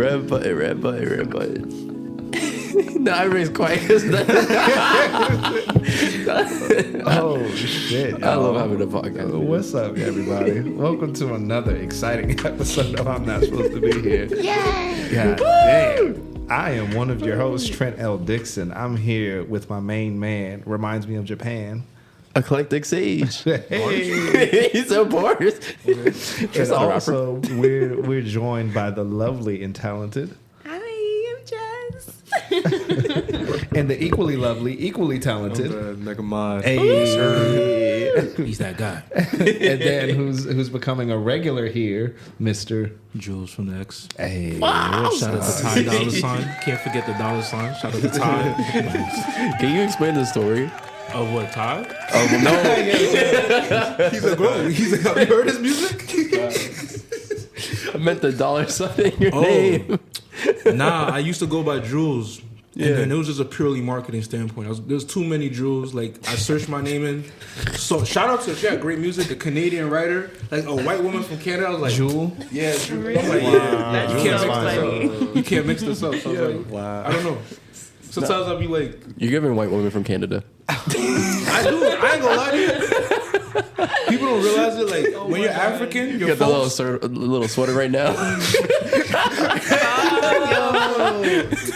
Red button. No, everybody's quiet. Oh shit! I love having a podcast. What's up, everybody? Welcome to another exciting episode of I'm Not Supposed to Be Here. Yay! God damn! I am one of your hosts, Trent L. Dixon. I'm here with my main man. Reminds me of Japan. Eclectic Sage. Hey. He's so bored. And also, we're joined by the lovely and talented. Hi, I'm Jess. And the equally lovely, equally talented. Mega Mod. Hey. He's that guy. And then who's becoming a regular here, Mr. Jules from the X. Hey. Shout out to Ty $. Can't forget the $. Shout out to Ty. Can you explain the story? Of what, Ty? Oh no! He's a grown. He's like, have you heard his music? I meant the $sign in your name. Nah, I used to go by Jules. And then it was just a purely marketing standpoint. There's too many Jules. Like, I searched my name in. So, shout out to, she had great music, a Canadian writer, like a white woman from Canada. I was like, Jewel? Yeah, Jewel. Really? I'm like, That's you can't so mix funny. this up. You can't mix this up. So I was like, Wow. I don't know. Sometimes I'll be like, You're giving white women from Canada. I do. I ain't gonna lie to you. People don't realize it. Like, when you're African, You your got the folks... little sweater right now.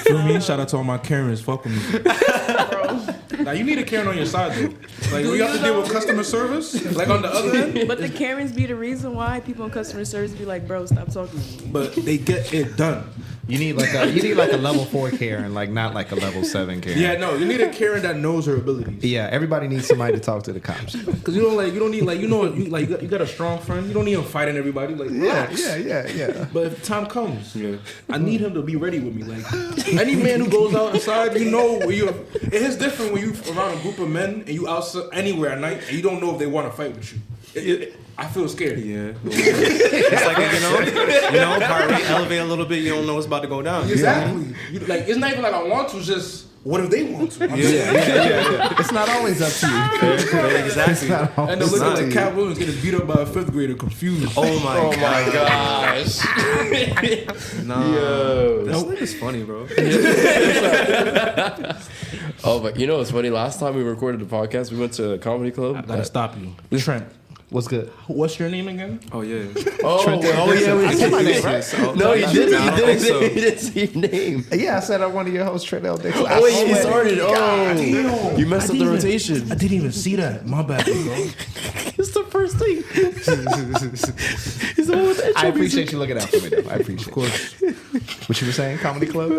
For me, shout out to all my Karens. Fuck with me. Now, you need a Karen on your side, though. Like, when you have to deal with customer service, like on the other end. But the Karens be the reason why people in customer service be like, bro, stop talking to me. But they get it done. You need like a level 4 Karen, like not like a level 7 Karen. Yeah, no, you need a Karen that knows her abilities. Yeah, everybody needs somebody to talk to the cops. Because you don't need, like, you got a strong friend. You don't need him fighting everybody. Like, relax. Yeah. But if the time comes, I need him to be ready with me. Like, any man who goes outside, you know, it is different when you around a group of men and you outside anywhere at night and you don't know if they want to fight with you. I feel scared. Yeah. It's like, heart rate elevate a little bit. You don't know what's about to go down. Exactly. Like, it's not even like I want to. It's just what if they want to? Yeah. It's not always up to you. Exactly. And to look at like Cat Williams getting beat up by a 5th grader, confused. Oh my gosh. Nah. Yo. This nigga's funny, bro. Oh, but you know what's funny? Last time we recorded the podcast, we went to a comedy club. I gotta stop you. Trent, What's good? what's your name again? Oh yeah. Yeah, we said my name, right? No, you didn't. I You don't think so. didn't say your name. Yeah, I said I'm one of your hosts, Trent L. Dixon. Oh, wait, you started. Damn. You messed up the rotation. I didn't even see that. My bad, bro. It's the first thing. He's the one with the intro I music. appreciate you looking out for me, though. I appreciate it. Of course. What you were saying, comedy club?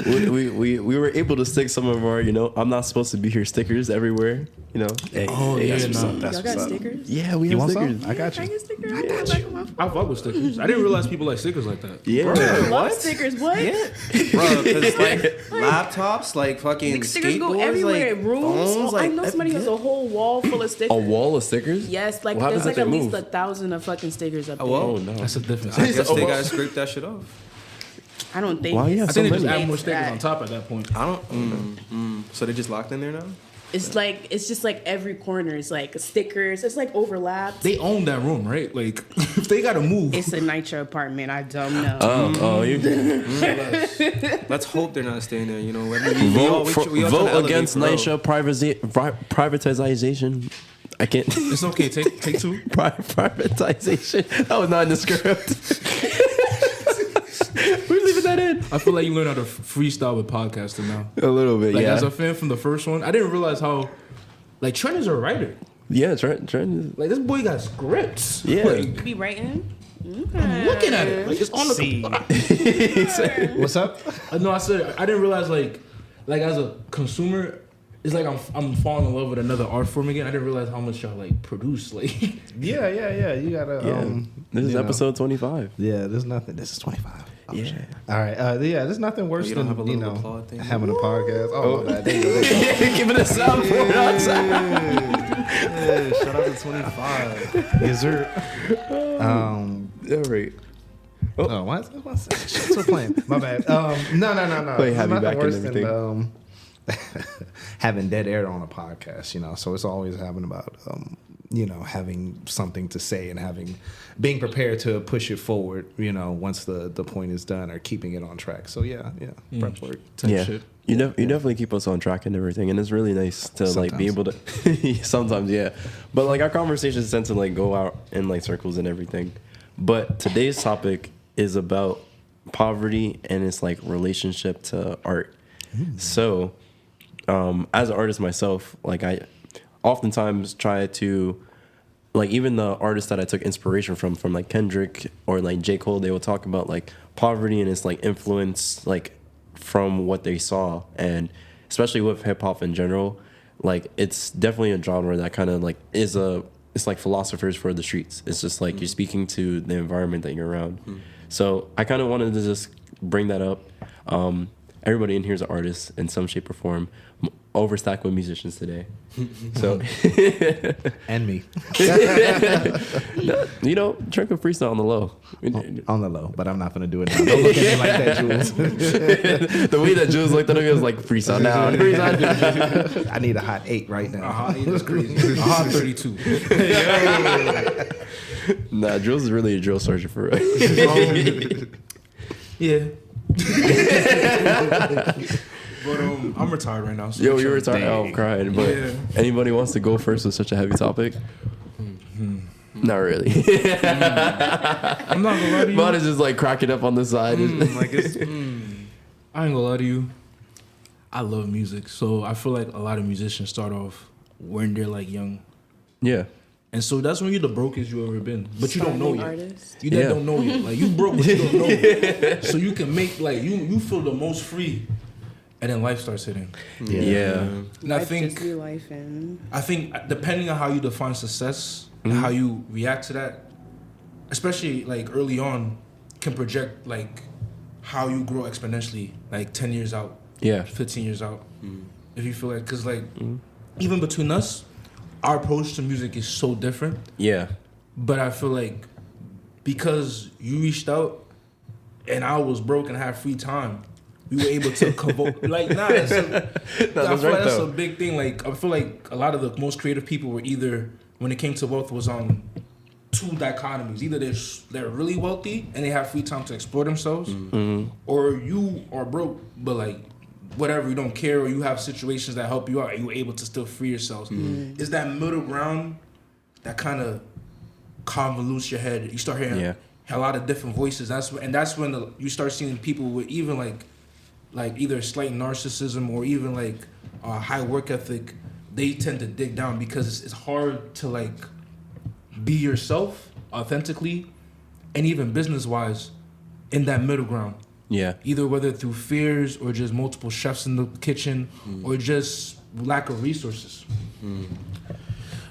We were able to stick some of our, I'm not supposed to be here stickers everywhere, Hey, Oh, hey, yeah, that's what's no. up, that's Y'all what's got up. stickers? Yeah, we You have want stickers. some? I got Can I you. get stickers? I got you. I fuck with stickers. I didn't realize people like stickers like that. Yeah. I love stickers. What? Bro, because like laptops, like fucking Like, stickers go skateboards, everywhere. like Rooms. phones, I like know somebody has a whole wall full of stickers. A wall of stickers? Yes, like What happens there's if like they at least move? 1,000 of fucking stickers up there. Oh, no. That's a difference. I guess Oh, they well. gotta scrape that shit off. I don't think. Why you have I think they so just many? add more stickers That- on top at that point. I don't. So they just locked in there now? It's just like every corner is like stickers. It's like overlapped. They own that room, right? Like, if they gotta move. It's a Nitro apartment. I don't know. You Let's hope they're not staying there. You know, vote vote against NYCHA privatization. I can't. It's okay. Take two. Privatization. That was not in the script. We're leaving that in. I feel like you learned how to freestyle with podcasting now. A little bit, Like, yeah. as a fan from the first one, I didn't realize how, like, Trent is a writer. Yeah, Trent is. Like, this boy got scripts. Yeah. Like, You be writing? I'm looking at it. Like, it's on the What's up? No, I said, I didn't realize, like as a consumer, it's like I'm falling in love with another art form again. I didn't realize how much y'all, like, produce. Like, Yeah. You gotta. This is episode 25. Yeah, there's nothing. This is 25. Oh, Yeah. shit. All right. There's nothing worse you don't than have a little applaud thing? having a podcast. Oh, my bad. There you go. Giving a sound for it outside. Yeah, shout out to 25. Yes, sir. All right. Oh, what's shit's so playing? My bad. No. Wait, have you There's back nothing and worse than having dead air on a podcast, So it's always having about having something to say and being prepared to push it forward, once the point is done, or keeping it on track. So prep work type shit. You definitely keep us on track and everything, and it's really nice to like be able to sometimes, but like our conversations tend to like go out in like circles and everything. But today's topic is about poverty and its like relationship to art. So as an artist myself, like I oftentimes try to, like, even the artists that I took inspiration from like Kendrick or like J. Cole, they will talk about like poverty and its like influence, like from what they saw. And especially with hip hop in general, like it's definitely a genre that kind of like it's like philosophers for the streets. It's just like you're speaking to the environment that you're around. So I kind of wanted to just bring that up. Everybody in here is an artist in some shape or form, overstacked with musicians today. So and me. Trent can freestyle on the low. On the low, but I'm not gonna do it now. Don't look at me like that, Jules. The way that Jules looked at him, he was like, freestyle now. I need a hot 8 right now. A hot 8 is crazy. A hot 32. Nah, Jules is really a drill sergeant for real. Yeah. But I'm retired right now. So Yo, you're retired. Oh, I'm crying. But anybody wants to go first with such a heavy topic? Not really. I'm not gonna lie to you. Vaughn is just like cracking up on the side. I ain't gonna lie to you. I love music, so I feel like a lot of musicians start off when they're like young. Yeah. And so that's when you're the brokest you ever been, but you don't know yet. Artist. You don't know yet. Like you broke, but you don't know yet. So you can make like you feel the most free, and then life starts hitting. Yeah. And Life just be life and I think depending on how you define success and how you react to that, especially like early on, can project like how you grow exponentially, like 10 years out, 15 years out. If you feel like, because like even between us, our approach to music is so different. Yeah. But I feel like because you reached out and I was broke and had free time, we were able to convoke. Like, that's a big thing. Like, I feel like a lot of the most creative people were either, when it came to wealth, was on two dichotomies. Either they're really wealthy and they have free time to explore themselves, or you are broke, but like, whatever, you don't care, or you have situations that help you out and you're able to still free yourselves. It's that middle ground that kind of convolutes your head. You start hearing a lot of different voices. That's when you start seeing people with even like either slight narcissism or even like high work ethic. They tend to dig down because it's hard to like be yourself authentically and even business wise in that middle ground. Yeah. Either whether through fears or just multiple chefs in the kitchen or just lack of resources.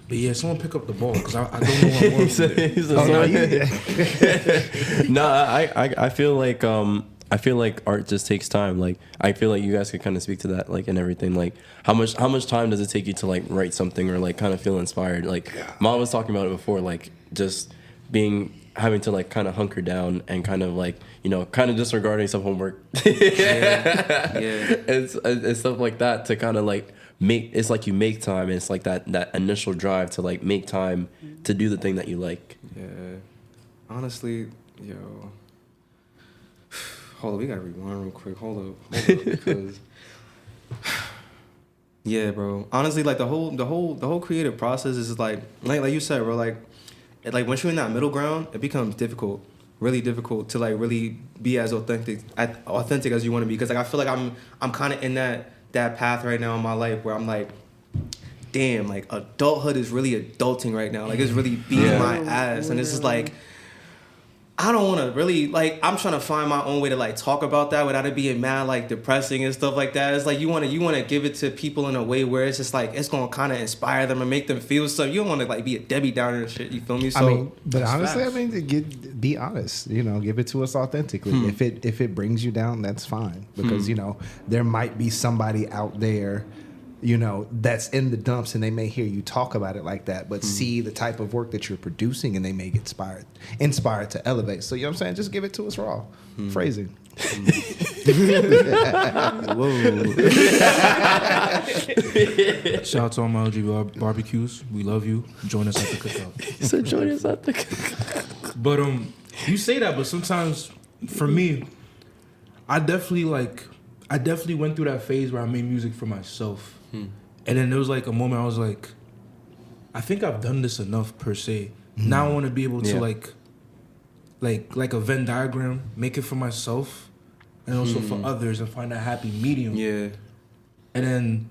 But yeah, someone pick up the ball because I don't know what I'm No, I feel like art just takes time. Like I feel like you guys could kind of speak to that, like, and everything. Like how much time does it take you to like write something or like kind of feel inspired? Like Mom was talking about it before, like just having to like kind of hunker down and kind of like, kind of disregarding some homework. And stuff like that to kind of like it's like you make time, and it's like that initial drive to like make time to do the thing that you like. Yeah. Honestly, hold up, we gotta rewind real quick. Hold up, because yeah, bro. Honestly, like the whole creative process is like you said, bro. Like once you're in that middle ground, it becomes really difficult to like really be as authentic as you want to be. Because like I feel like I'm kind of in that path right now in my life where I'm like, damn, like adulthood is really adulting right now. Like it's really beating my ass, and it's just like, I don't want to really, like, I'm trying to find my own way to like talk about that without it being mad, like depressing and stuff like that. It's like you want to give it to people in a way where it's just like it's gonna kind of inspire them and make them feel something. You don't want to like be a Debbie Downer and shit. You feel me? So, but honestly, be honest. Give it to us authentically. If it brings you down, that's fine, because there might be somebody out there you know, that's in the dumps, and they may hear you talk about it like that, but see the type of work that you're producing, and they may get inspired to elevate. So, you know what I'm saying? Just give it to us raw. Phrasing. Whoa. Shout out to all my OG barbecues. We love you. Join us at the cookout. He said, join us at the cookout. But you say that, but sometimes for me, I definitely went through that phase where I made music for myself. And then there was like a moment I was like, I think I've done this enough per se. Now I want to be able to like a Venn diagram, make it for myself and also for others and find that happy medium. Yeah. And then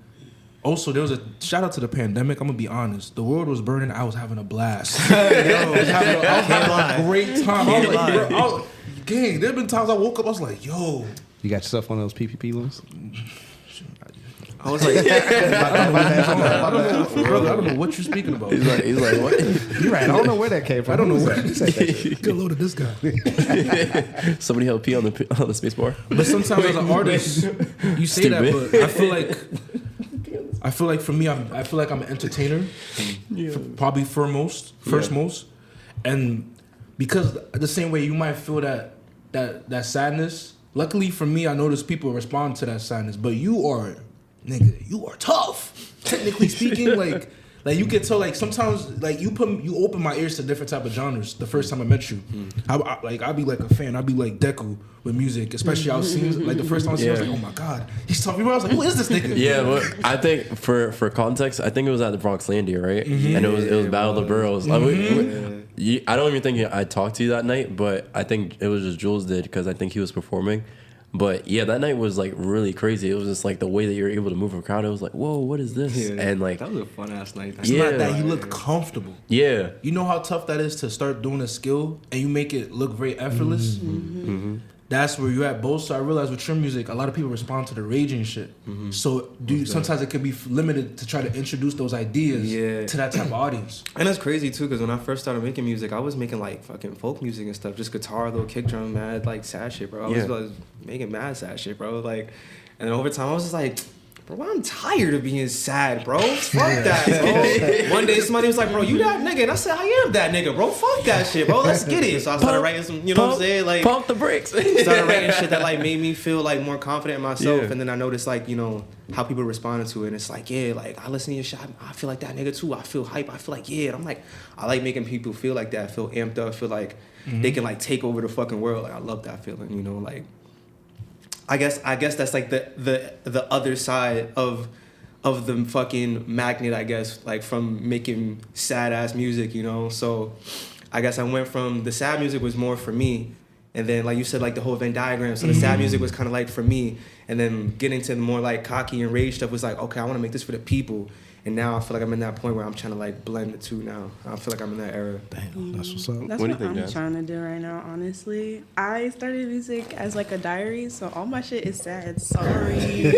also there was a shout out to the pandemic. I'm gonna be honest. The world was burning. I was having a blast. I was having a great time. I was like, bro, gang, there have been times I woke up, I was like, yo. You got yourself one of those PPP loans? I was like, brother, I don't know what you're speaking about. He's like, what? You're right. I don't know where that came from. I don't know where you said that. Get a load of this guy. Somebody help pee on the space bar. But sometimes as an artist, you say that, but I feel like for me, I feel like I'm an entertainer, probably first most, and because the same way you might feel that sadness. Luckily for me, I notice people respond to that sadness, but you are tough. Technically speaking, like you can tell, like sometimes like you open my ears to different type of genres. The first time I met you, I'd be like a fan. I'd be like Deku with music, especially I was seeing like the first time I was like, oh my god, he's tough. I was like, who is this nigga? Yeah, but I think for context, I think it was at the Bronx Landia, right? And it was Battle of the Boroughs. I don't even think I talked to you that night, but I think it was just Jules did because I think he was performing. But yeah, that night was like really crazy. It was just like the way that you were able to move a crowd. It was like, whoa, what is this? Yeah, and like that was a fun ass night. It's not that he looked comfortable. Yeah, you know how tough that is to start doing a skill and you make it look very effortless. That's where you're at both. So I realized with your music, a lot of people respond to the raging shit. So sometimes it can be limited to try to introduce those ideas to that type of audience. And that's crazy too, because when I first started making music, I was making like fucking folk music and stuff, just guitar, little kick drum, mad like sad shit, bro. I was making mad sad shit, bro. Like, and then over time, I was just like, bro, I'm tired of being sad, bro. Fuck that, bro. One day somebody was like, bro, you that nigga? And I said, I am that nigga, bro. Fuck that shit, bro. Let's get it. So I started writing some, you know what I'm saying? Like, pump the brakes. Started writing shit that like made me feel like more confident in myself. And then I noticed like, you know, how people responded to it. And it's like, yeah, like I listen to your shit. I feel like that nigga too. I feel hype. I feel like, yeah. And I'm like, I like making people feel like that. Feel amped up. Feel like they can like take over the fucking world. Like I love that feeling, you know, like. I guess that's like the other side of the fucking magnet, I guess, like from making sad ass music, you know. So I guess I went from the sad music was more for me, and then like you said, like the whole Venn diagram. So the sad music was kind of like for me, and then getting to the more like cocky and rage stuff was like, okay, I want to make this for the people. And now I feel like I'm in that point where I'm trying to like blend the two now. I feel like I'm in that era. Damn, that's what's up. That's what do you what think, I'm Jazz? trying to do right now, honestly. I started music as like a diary, so all my shit is sad. Sorry.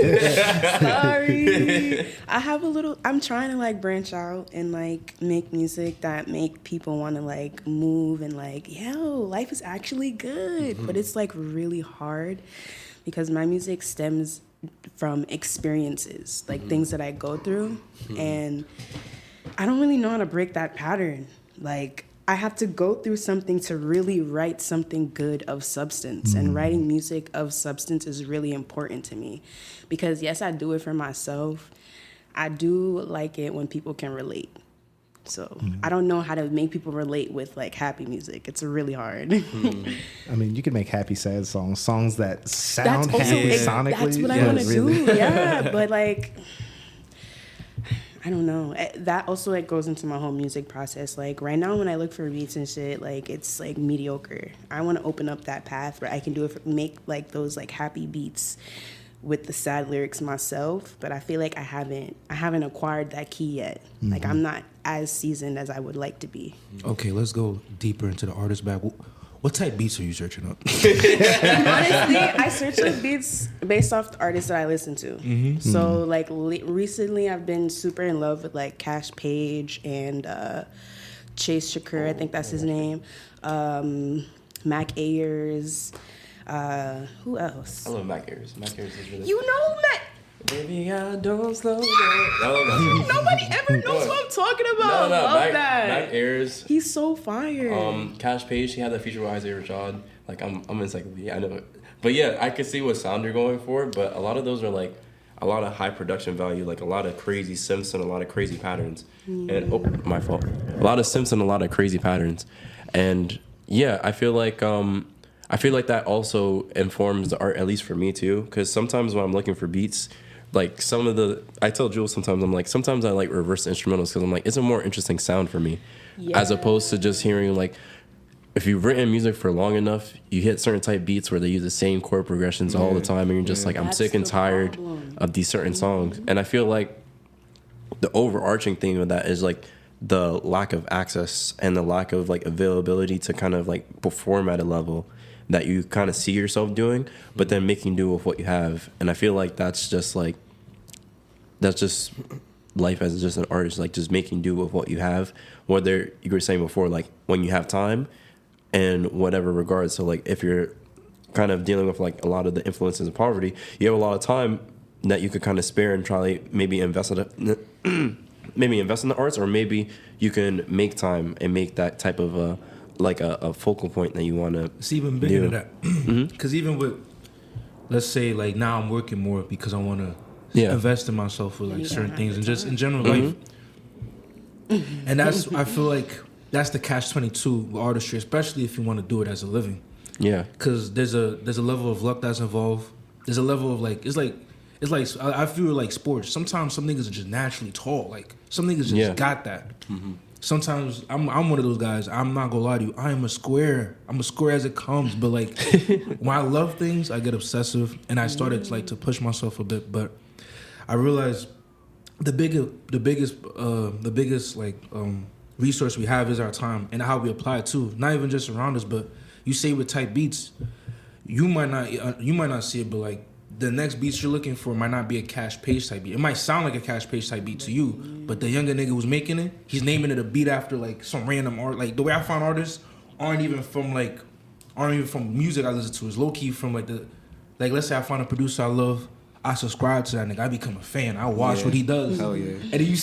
Sorry. I'm trying to like branch out and like make music that make people want to like move and like, yo, life is actually good. But it's like really hard because my music stems from experiences, like things that I go through, and I don't really know how to break that pattern. Like I have to go through something to really write something good of substance, and writing music of substance is really important to me because yes, I do it for myself. I do like it when people can relate. So I don't know how to make people relate with like happy music. It's really hard. I mean, you can make happy, sad songs that sound happy sonically. That's what I want to do. Yeah, but like, I don't know. That also like goes into my whole music process. Like right now, when I look for beats and shit, like it's like mediocre. I want to open up that path where I can do it, make like those like happy beats with the sad lyrics myself, but I feel like I haven't acquired that key yet. Like I'm not as seasoned as I would like to be. Okay, let's go deeper into the artist bag. What type beats are you searching up? Honestly, I search like beats based off the artists that I listen to. So like recently I've been super in love with like Cash Page and Chase Shakur, I think that's his name. Mac Ayers. Who else? I love Mac Ayers. Mac Ayers is really. You know Mac. Baby, I don't slow down. I love that song. Nobody ever knows what I'm talking about. No, Love Mac, that. Mac Ayers. He's so fire. Cash Page, he had that feature with Isaiah Rashad. Like, I'm encyclopedia, I know it. But yeah, I could see what sound you're going for, but a lot of those are like a lot of high production value, like a lot of crazy Simpson, a lot of crazy patterns. And my fault. A lot of Simpson, a lot of crazy patterns. And yeah, I feel like that also informs the art, at least for me too, because sometimes when I'm looking for beats, like I tell Jules sometimes, I'm like, sometimes I like reverse instrumentals because I'm like, it's a more interesting sound for me, as opposed to just hearing like, if you've written music for long enough, you hit certain type beats where they use the same chord progressions all the time, and you're just like, I'm sick and tired of these certain songs. And I feel like the overarching theme of that is like the lack of access and the lack of like availability to kind of like perform at a level that you kind of see yourself doing, but then making do with what you have. And I feel like that's just life as just an artist, like just making do with what you have, whether you were saying before, like when you have time and whatever regards. So like if you're kind of dealing with like a lot of the influences of poverty, you have a lot of time that you could kind of spare and try like maybe invest in the arts, or maybe you can make time and make that type of a focal point that you want to. It's even bigger than that. Because even with, let's say, like now I'm working more because I want to invest in myself with like certain things and just in general life. And that's, I feel like that's the catch-22 with artistry, especially if you want to do it as a living. Yeah. Because there's a level of luck that's involved. There's a level of like, it's like I feel like sports. Sometimes some niggas are just naturally tall. Like some niggas just got that. Sometimes I'm one of those guys. I'm not gonna lie to you. I am a square. I'm a square as it comes. But like when I love things, I get obsessive, and I started like to push myself a bit. But I realized the biggest like resource we have is our time and how we apply it too. Not even just around us, but you say with type beats, you might not see it, but like the next beats you're looking for might not be a Cash Page type beat. It might sound like a Cash Page type beat to you, but the younger nigga who's making it, he's naming it a beat after like some random art. Like the way I find artists aren't even from music I listen to. It's low key from like let's say I find a producer I love, I subscribe to that nigga, I become a fan, I watch what he does. Hell yeah. And then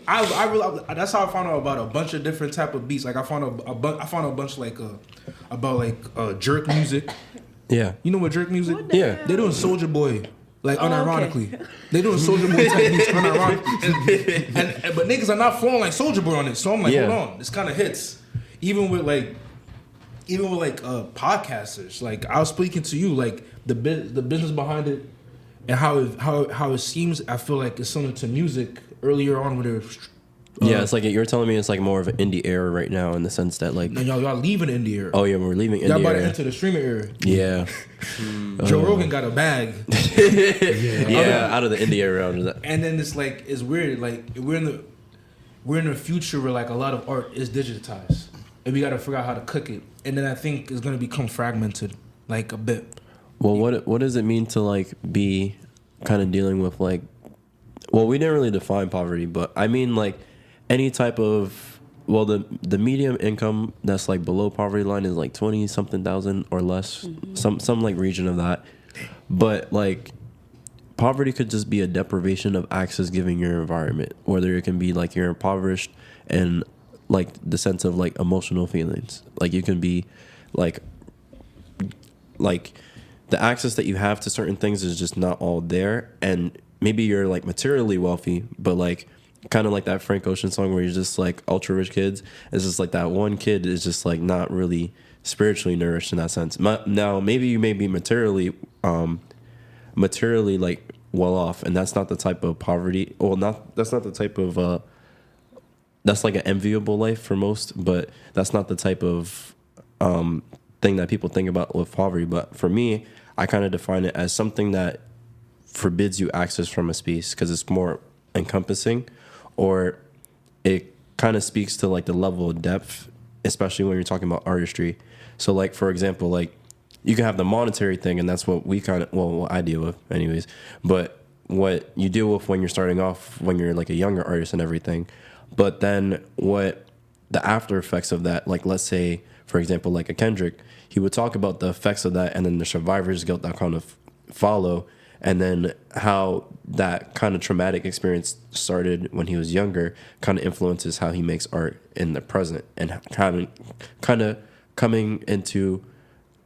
I realize that's how I found out about a bunch of different type of beats. Like I found a bunch like about jerk music. Yeah. You know what jerk music? Yeah. They're doing Soulja Boy, like unironically. Okay. They're doing Soulja Boy type beats unironically. And but niggas are not flowing like Soulja Boy on it. So I'm like, hold on, this kind of hits. Even with podcasters. Like I was speaking to you, like the business behind it and how it seems. I feel like it's similar to music earlier on with their. It's like you're telling me it's like more of an indie era right now in the sense that like y'all leaving indie era. Oh yeah, we're leaving indie era. Y'all about to enter the streaming era. Yeah. Joe Rogan got a bag. Out of the indie era. And then it's like it's weird. Like we're in the future where like a lot of art is digitized, and we got to figure out how to cook it. And then I think it's gonna become fragmented, like a bit. Well, what does it mean to like be kind of dealing with like? Well, we didn't really define poverty, but I mean like. Any type of the medium income that's like below poverty line is like 20-something thousand or less, some like region of that. But like poverty could just be a deprivation of access given your environment, whether it can be like you're impoverished and like the sense of like emotional feelings. Like you can be like the access that you have to certain things is just not all there, and maybe you're like materially wealthy, but like kind of like that Frank Ocean song where you're just like ultra rich kids. It's just like that one kid is just like not really spiritually nourished in that sense. Now maybe you may be materially like well off, and that's not the type of poverty. Well, that's not the type of that's like an enviable life for most, but that's not the type of thing that people think about with poverty. But for me, I kind of define it as something that forbids you access from a space because it's more encompassing. Or it kind of speaks to like the level of depth, especially when you're talking about artistry. So like, for example, like you can have the monetary thing, and that's what what I deal with anyways. But what you deal with when you're starting off, when you're like a younger artist and everything. But then what the after effects of that, like let's say, for example, like a Kendrick, he would talk about the effects of that and then the survivor's guilt that kind of follow. and then how that kind of traumatic experience started when he was younger kind of influences how he makes art in the present, and kind of coming into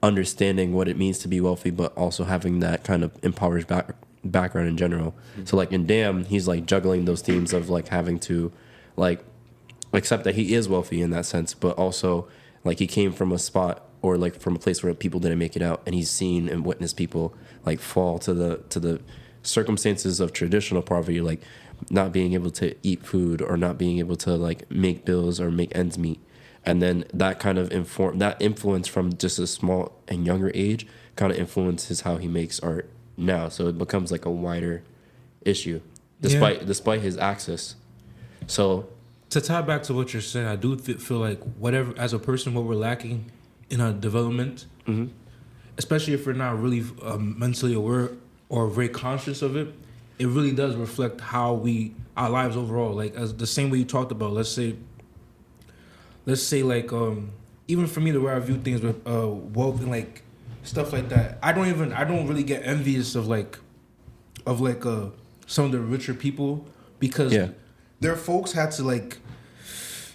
understanding what it means to be wealthy, but also having that kind of impoverished background in general. So like in Damn, he's like juggling those themes of like having to like accept that he is wealthy in that sense, but also like he came from a spot or like from a place where people didn't make it out, and he's seen and witnessed people like fall to the circumstances of traditional poverty, like not being able to eat food or not being able to like make bills or make ends meet. And then that kind of influence from just a small and younger age kind of influences how he makes art now. So it becomes like a wider issue despite his access. So to tie back to what you're saying, I do feel like whatever, as a person, what we're lacking in our development, especially if we're not really mentally aware or very conscious of it, it really does reflect how our lives overall, like as the same way you talked about, let's say like even for me, the way I view things with wealth and like stuff like that, I don't really get envious of some of the richer people, because their folks had to like,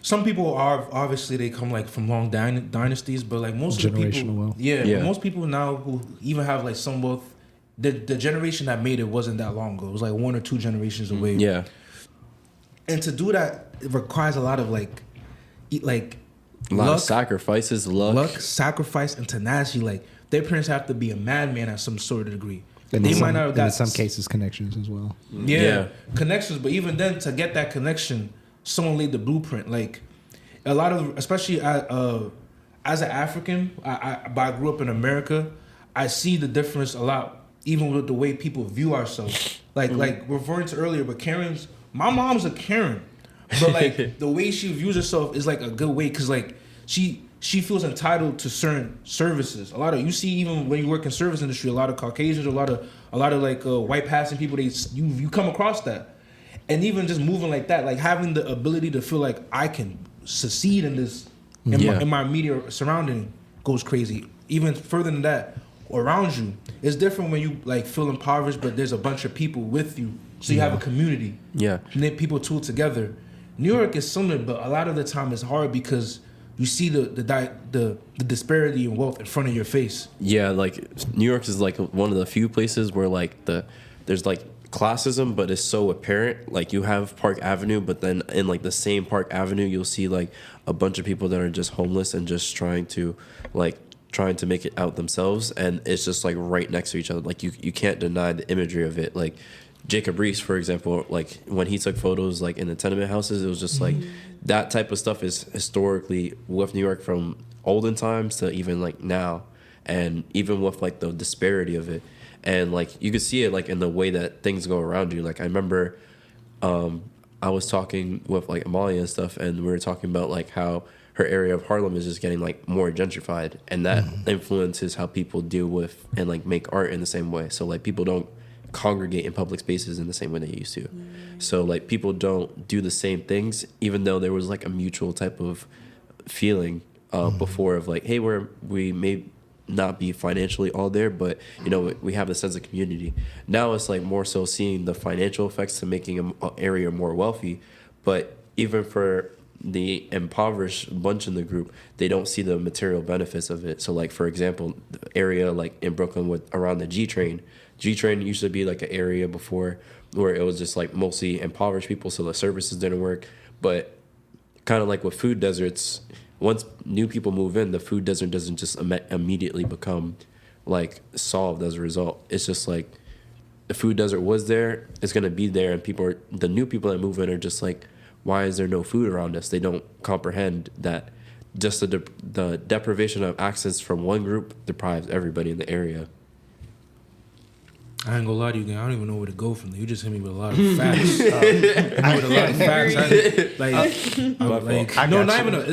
some people are obviously they come like from long dynasties, but like most of the people, wealth. But most people now who even have like some wealth, the generation that made it wasn't that long ago. It was like 1 or 2 generations away. Yeah, and to do that, it requires a lot of like a lot of sacrifices, luck, sacrifice, and tenacity. Like their parents have to be a madman at some sort of degree. And they might not have got, in some cases, connections as well. Yeah, connections. But even then, to get that connection, someone laid the blueprint. Like a lot of, especially as an African, I grew up in America. I see the difference a lot, even with the way people view ourselves. Like referring to earlier, but my mom's a Karen, but like the way she views herself is like a good way, because like she feels entitled to certain services. A lot of, you see, even when you work in service industry, a lot of Caucasians, a lot of like white passing people, you come across that. And even just moving like that, like having the ability to feel like I can succeed in this, in my immediate surrounding, goes crazy. Even further than that, around you, it's different when you like feel impoverished, but there's a bunch of people with you, so you have a community. Yeah, and then people tool together. New York is similar, but a lot of the time it's hard because you see the disparity in wealth in front of your face. Yeah, like New York is like one of the few places where like there's like classism, but it's so apparent. Like you have Park Avenue, but then in like the same Park Avenue, you'll see like a bunch of people that are just homeless and just trying to make it out themselves, and it's just like right next to each other. Like you can't deny the imagery of it. Like Jacob Riis, for example, like when he took photos like in the tenement houses, it was just like that type of stuff is historically with New York from olden times to even like now, and even with like the disparity of it. And like you could see it like in the way that things go around you. Like I remember I was talking with like Amalia and stuff, and we were talking about like how her area of Harlem is just getting like more gentrified, and that influences how people deal with and like make art in the same way. So like people don't congregate in public spaces in the same way they used to. So like people don't do the same things, even though there was like a mutual type of feeling before of like, hey, we may not be financially all there, but you know, we have a sense of community. Now it's like more so seeing the financial effects to making an area more wealthy, but even for the impoverished bunch in the group, they don't see the material benefits of it. So like for example, the area like in Brooklyn with around the G train used to be like an area before where it was just like mostly impoverished people, so the services didn't work. But kind of like with food deserts, once new people move in, the food desert doesn't just immediately become like solved as a result. It's just like the food desert was there, it's gonna be there, and the new people that move in are just like, why is there no food around us? They don't comprehend that just the deprivation of access from one group deprives everybody in the area. I ain't gonna lie to you, again. I don't even know where to go from there. You just hit me with a lot of facts. It's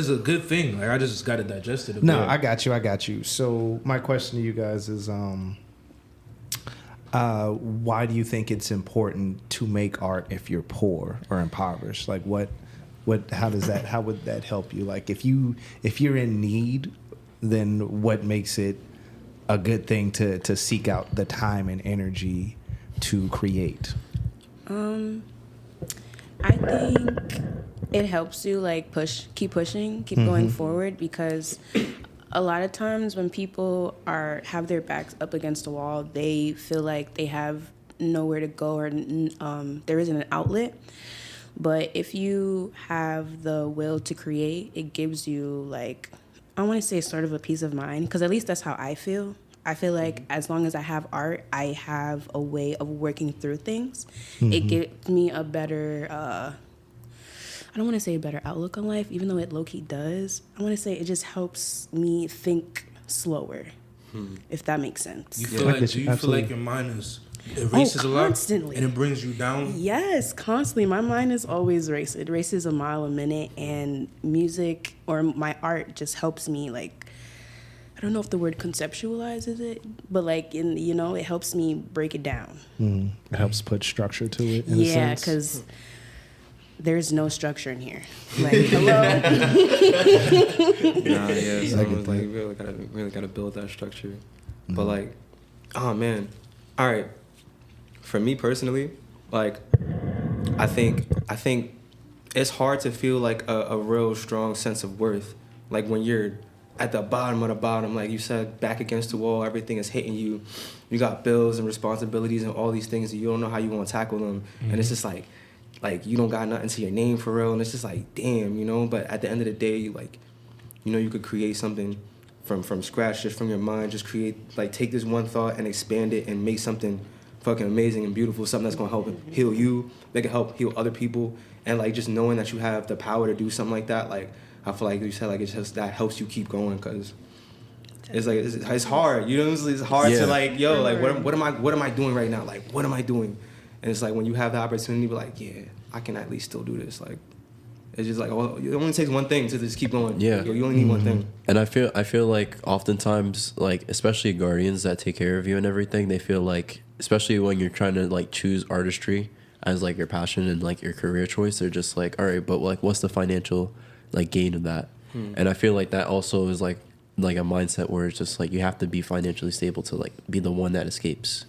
a good thing. Like I just got to digest it. I got you. So my question to you guys is, why do you think it's important to make art if you're poor or impoverished? Like how would that help you? Like if you're in need, then what makes it a good thing to seek out the time and energy to create? I think it helps you like keep pushing, keep going forward, because a lot of times when people have their backs up against the wall, they feel like they have nowhere to go, or there isn't an outlet. But if you have the will to create, it gives you like, I want to say sort of a peace of mind, because at least that's how I feel. I feel like as long as I have art, I have a way of working through things. It gives me a better, I don't want to say a better outlook on life, even though it low-key does. I want to say it just helps me think slower, if that makes sense. You feel like, do you feel like your mind it races a lot constantly, and it brings you down? Yes, constantly. My mind is always racing. It races a mile a minute, and music or my art just helps me, like, I don't know if the word conceptualizes it, but like, it helps me break it down. It helps put structure to it. Yeah, because there's no structure in here. Like, hello. Like you really gotta build that structure. But like, oh man, all right. For me personally, like, I think it's hard to feel like a real strong sense of worth, like when you're at the bottom of the bottom, like you said, back against the wall, everything is hitting you. You got bills and responsibilities and all these things, and you don't know how you want to tackle them. And it's just like you don't got nothing to your name for real, and it's just like, damn, But at the end of the day, you could create something from scratch, just from your mind. Just create, like, take this one thought and expand it and make something fucking amazing and beautiful, something that's gonna help heal you, make it help heal other people, and like just knowing that you have the power to do something like that, like. I feel like you said, like, it's just that helps you keep going, because it's like it's hard, It's hard to like, like what am I doing right now? Like, what am I doing? And it's like when you have the opportunity, be like, yeah, I can at least still do this. Like, it's just like, it only takes one thing to just keep going. Yeah, you only need one thing. And I feel like oftentimes, like, especially guardians that take care of you and everything, they feel like, especially when you're trying to like choose artistry as like your passion and like your career choice, they're just like, all right, but like, what's the financial like gain of that? And I feel like that also is like a mindset where it's just like you have to be financially stable to like be the one that escapes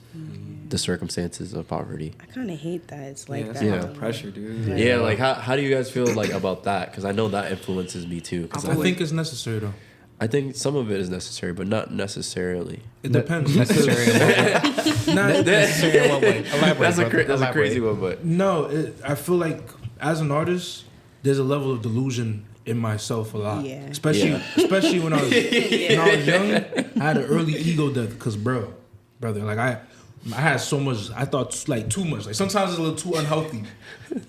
the circumstances of poverty. I kind of hate that it's like that. Yeah, pressure, dude. Yeah, like how do you guys feel like about that? Because I know that influences me too. I think it's necessary though. I think some of it is necessary, but not necessarily. It depends. Necessary in what way? Not necessary in what way? Elaborate. That's a crazy one, but no, I feel like as an artist, there's a level of delusion in myself a lot. Yeah. Especially when I was young, I had an early ego death because brother, like I had so much, I thought like too much. Like sometimes it's a little too unhealthy.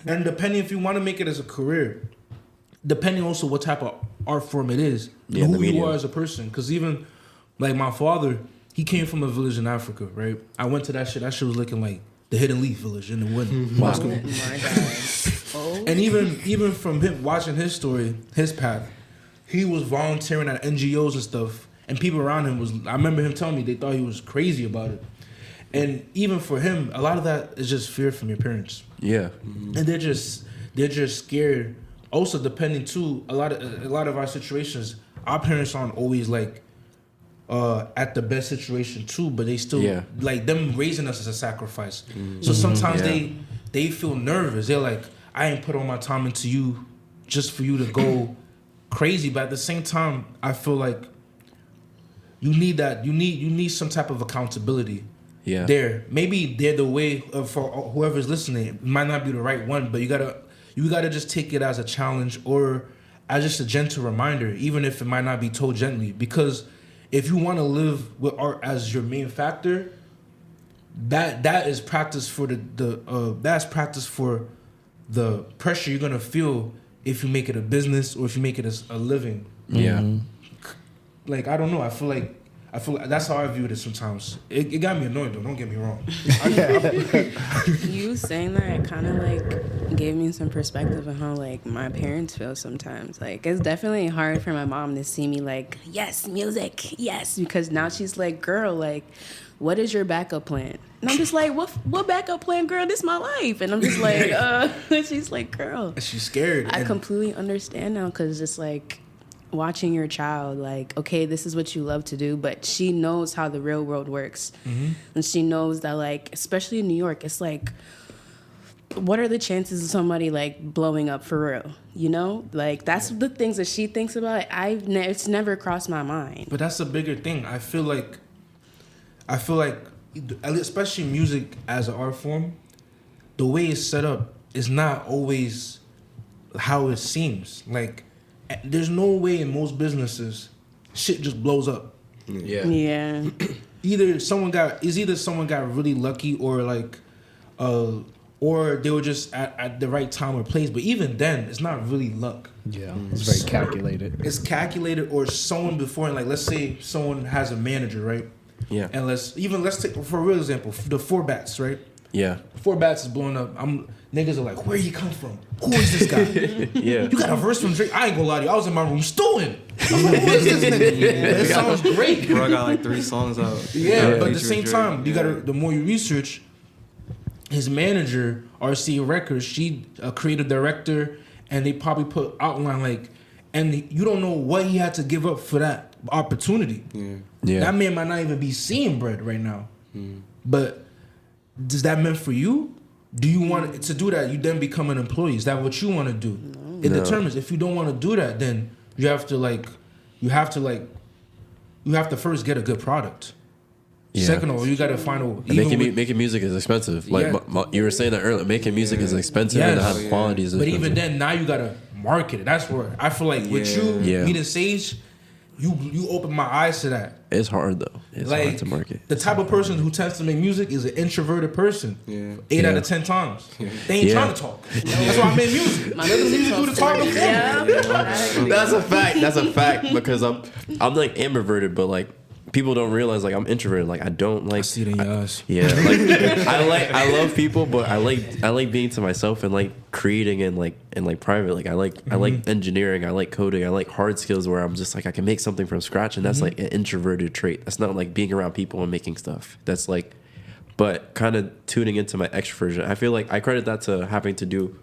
And depending if you want to make it as a career, depending also what type of art form it is, who you are as a person. Because even like my father, he came from a village in Africa, right? I went to that shit. That shit was looking like the Hidden Leaf village in the wind. Wow. Oh my God. Oh. And even from him watching his story, his path, he was volunteering at NGOs and stuff, and people around him I remember him telling me they thought he was crazy about it. And even for him, a lot of that is just fear from your parents. Yeah. And they're just scared. Also, depending too, a lot of our situations, our parents aren't always like at the best situation too, but they still like them raising us as a sacrifice. So sometimes they feel nervous. They're like, I ain't put all my time into you just for you to go crazy. But at the same time, I feel like you need that. You need some type of accountability. Yeah. Maybe they're the way for whoever's listening. It might not be the right one, but you gotta just take it as a challenge or as just a gentle reminder, even if it might not be told gently. Because if you want to live with art as your main factor, that is practice for that's practice for the pressure you're gonna feel if you make it a business or if you make it a living. Yeah. Like, I don't know. I feel like that's how I view it sometimes. It got me annoyed though. Don't get me wrong. You saying that kind of like gave me some perspective on how like my parents feel sometimes. Like it's definitely hard for my mom to see me like, yes, music, yes, because now she's like, girl, like, what is your backup plan? And I'm just like, what backup plan, girl? This is my life. And I'm just like, she's like, girl. She's scared. I completely understand now because it's like, watching your child, like, okay, this is what you love to do, but she knows how the real world works. And she knows that, like, especially in New York, it's like, what are the chances of somebody like blowing up for real? You know, like that's the things that she thinks about. It's never crossed my mind. But that's a bigger thing. I feel like, especially music as an art form, the way it's set up is not always how it seems. Like, there's no way in most businesses shit just blows up. Yeah. Either someone got really lucky, or like, or they were just at the right time or place. But even then, it's not really luck. Yeah, it's very calculated. It's calculated, or someone before, like, let's say someone has a manager, right? Yeah. And let's take, for a real example, the 4 Bats, right? Yeah. 4 Bats is blowing up. Niggas are like, where you come from? Who is this guy? Yeah. You got a verse from Drake? I ain't gonna lie to you. I was in my room stewing. I'm like, who is this nigga? It sounds great. Bro, I got like 3 songs out. Yeah, but at the same time, the more you research, his manager, RC Records, she a creative director, and they probably put outline like, and you don't know what he had to give up for that opportunity. Yeah. That man might not even be seeing bread right now. But does that mean for you? Do you want to do that? You then become an employee. Is that what you want to do? It determines. If you don't want to do that, then you have to first get a good product. Yeah. Second of all, you got to find a... Making music is expensive. Like you were saying that earlier. Making music is expensive, and to have quality is expensive. But even then, now you got to market it. That's where I feel like with you, meeting Sage, you open my eyes to that. It's hard though. It's hard to market. The type of person who tends to make music is an introverted person. 8 out of 10 times. They ain't trying to talk. That's why I made music. My music do the talking for me. That's a fact. That's a fact, because I'm like ambiverted, but like people don't realize like I'm introverted. Like I don't like. I see it in your eyes. Yeah, like I love people, but I like being to myself and like creating and like private. Like I like engineering. I like coding. I like hard skills where I'm just like I can make something from scratch, and that's like an introverted trait. That's not like being around people and making stuff. That's like, but kind of tuning into my extroversion. I feel like I credit that to having to do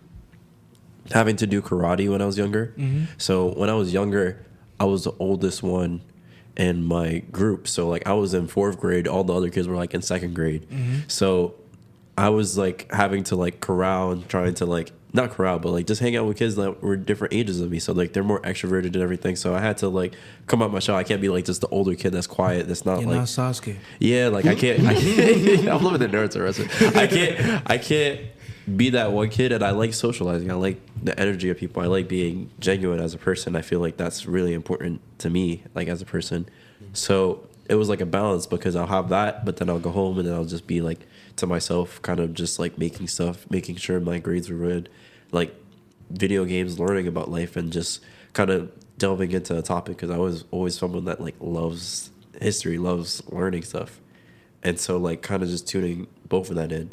karate when I was younger. So when I was younger, I was the oldest one in my group. So like I was in 4th grade, all the other kids were like in 2nd grade. So I was like having to like corral and trying to like not corral, but like just hang out with kids that were different ages of me. So like they're more extroverted and everything. So I had to like come out my shell. I can't be like just the older kid that's quiet. That's not You're like not Sasuke. Yeah, like I can't I'm living the Naruto wrestling. I can't be that one kid, and I like socializing. I like the energy of people. I like being genuine as a person. I feel like that's really important to me, like as a person. So it was like a balance, because I'll have that, but then I'll go home and then I'll just be like to myself, kind of just like making stuff, making sure my grades were good, like video games, learning about life, and just kind of delving into a topic, because I was always someone that like loves history, loves learning stuff. And so like kind of just tuning both of that in.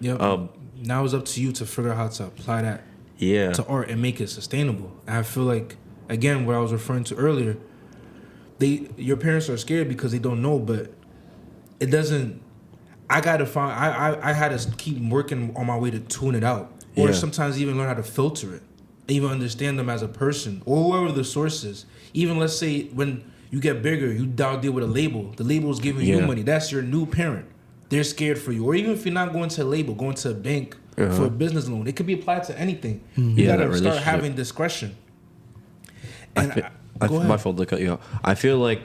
Yeah. Now it's up to you to figure out how to apply that to art and make it sustainable. And I feel like, again, what I was referring to earlier, your parents are scared because they don't know, but it doesn't. I had to keep working on my way to tune it out, or sometimes even learn how to filter it, even understand them as a person, or whoever the source is. Even let's say when you get bigger, you deal with a label. The label is giving you money. That's your new parent. They're scared for you. Or even if you're not going to a label, going to a bank for a business loan, it could be applied to anything. You gotta start having discretion. And my fault to cut you off. I feel like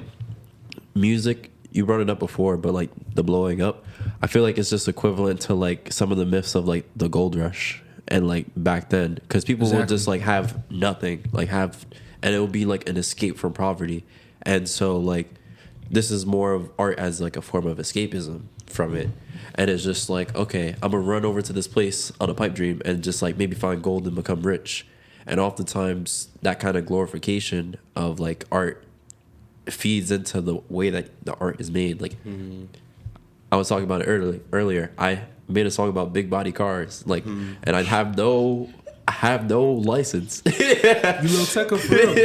music, you brought it up before, but like the blowing up, I feel like it's just equivalent to like some of the myths of like the gold rush and like back then, because people will just like have nothing, and it will be like an escape from poverty. And so like this is more of art as like a form of escapism from it. And it's just like, okay, I'm gonna run over to this place on a pipe dream and just like maybe find gold and become rich. And oftentimes that kind of glorification of like art feeds into the way that the art is made. Like I was talking about it earlier. I made a song about big body cars, like, and I have no license. You little tech for real.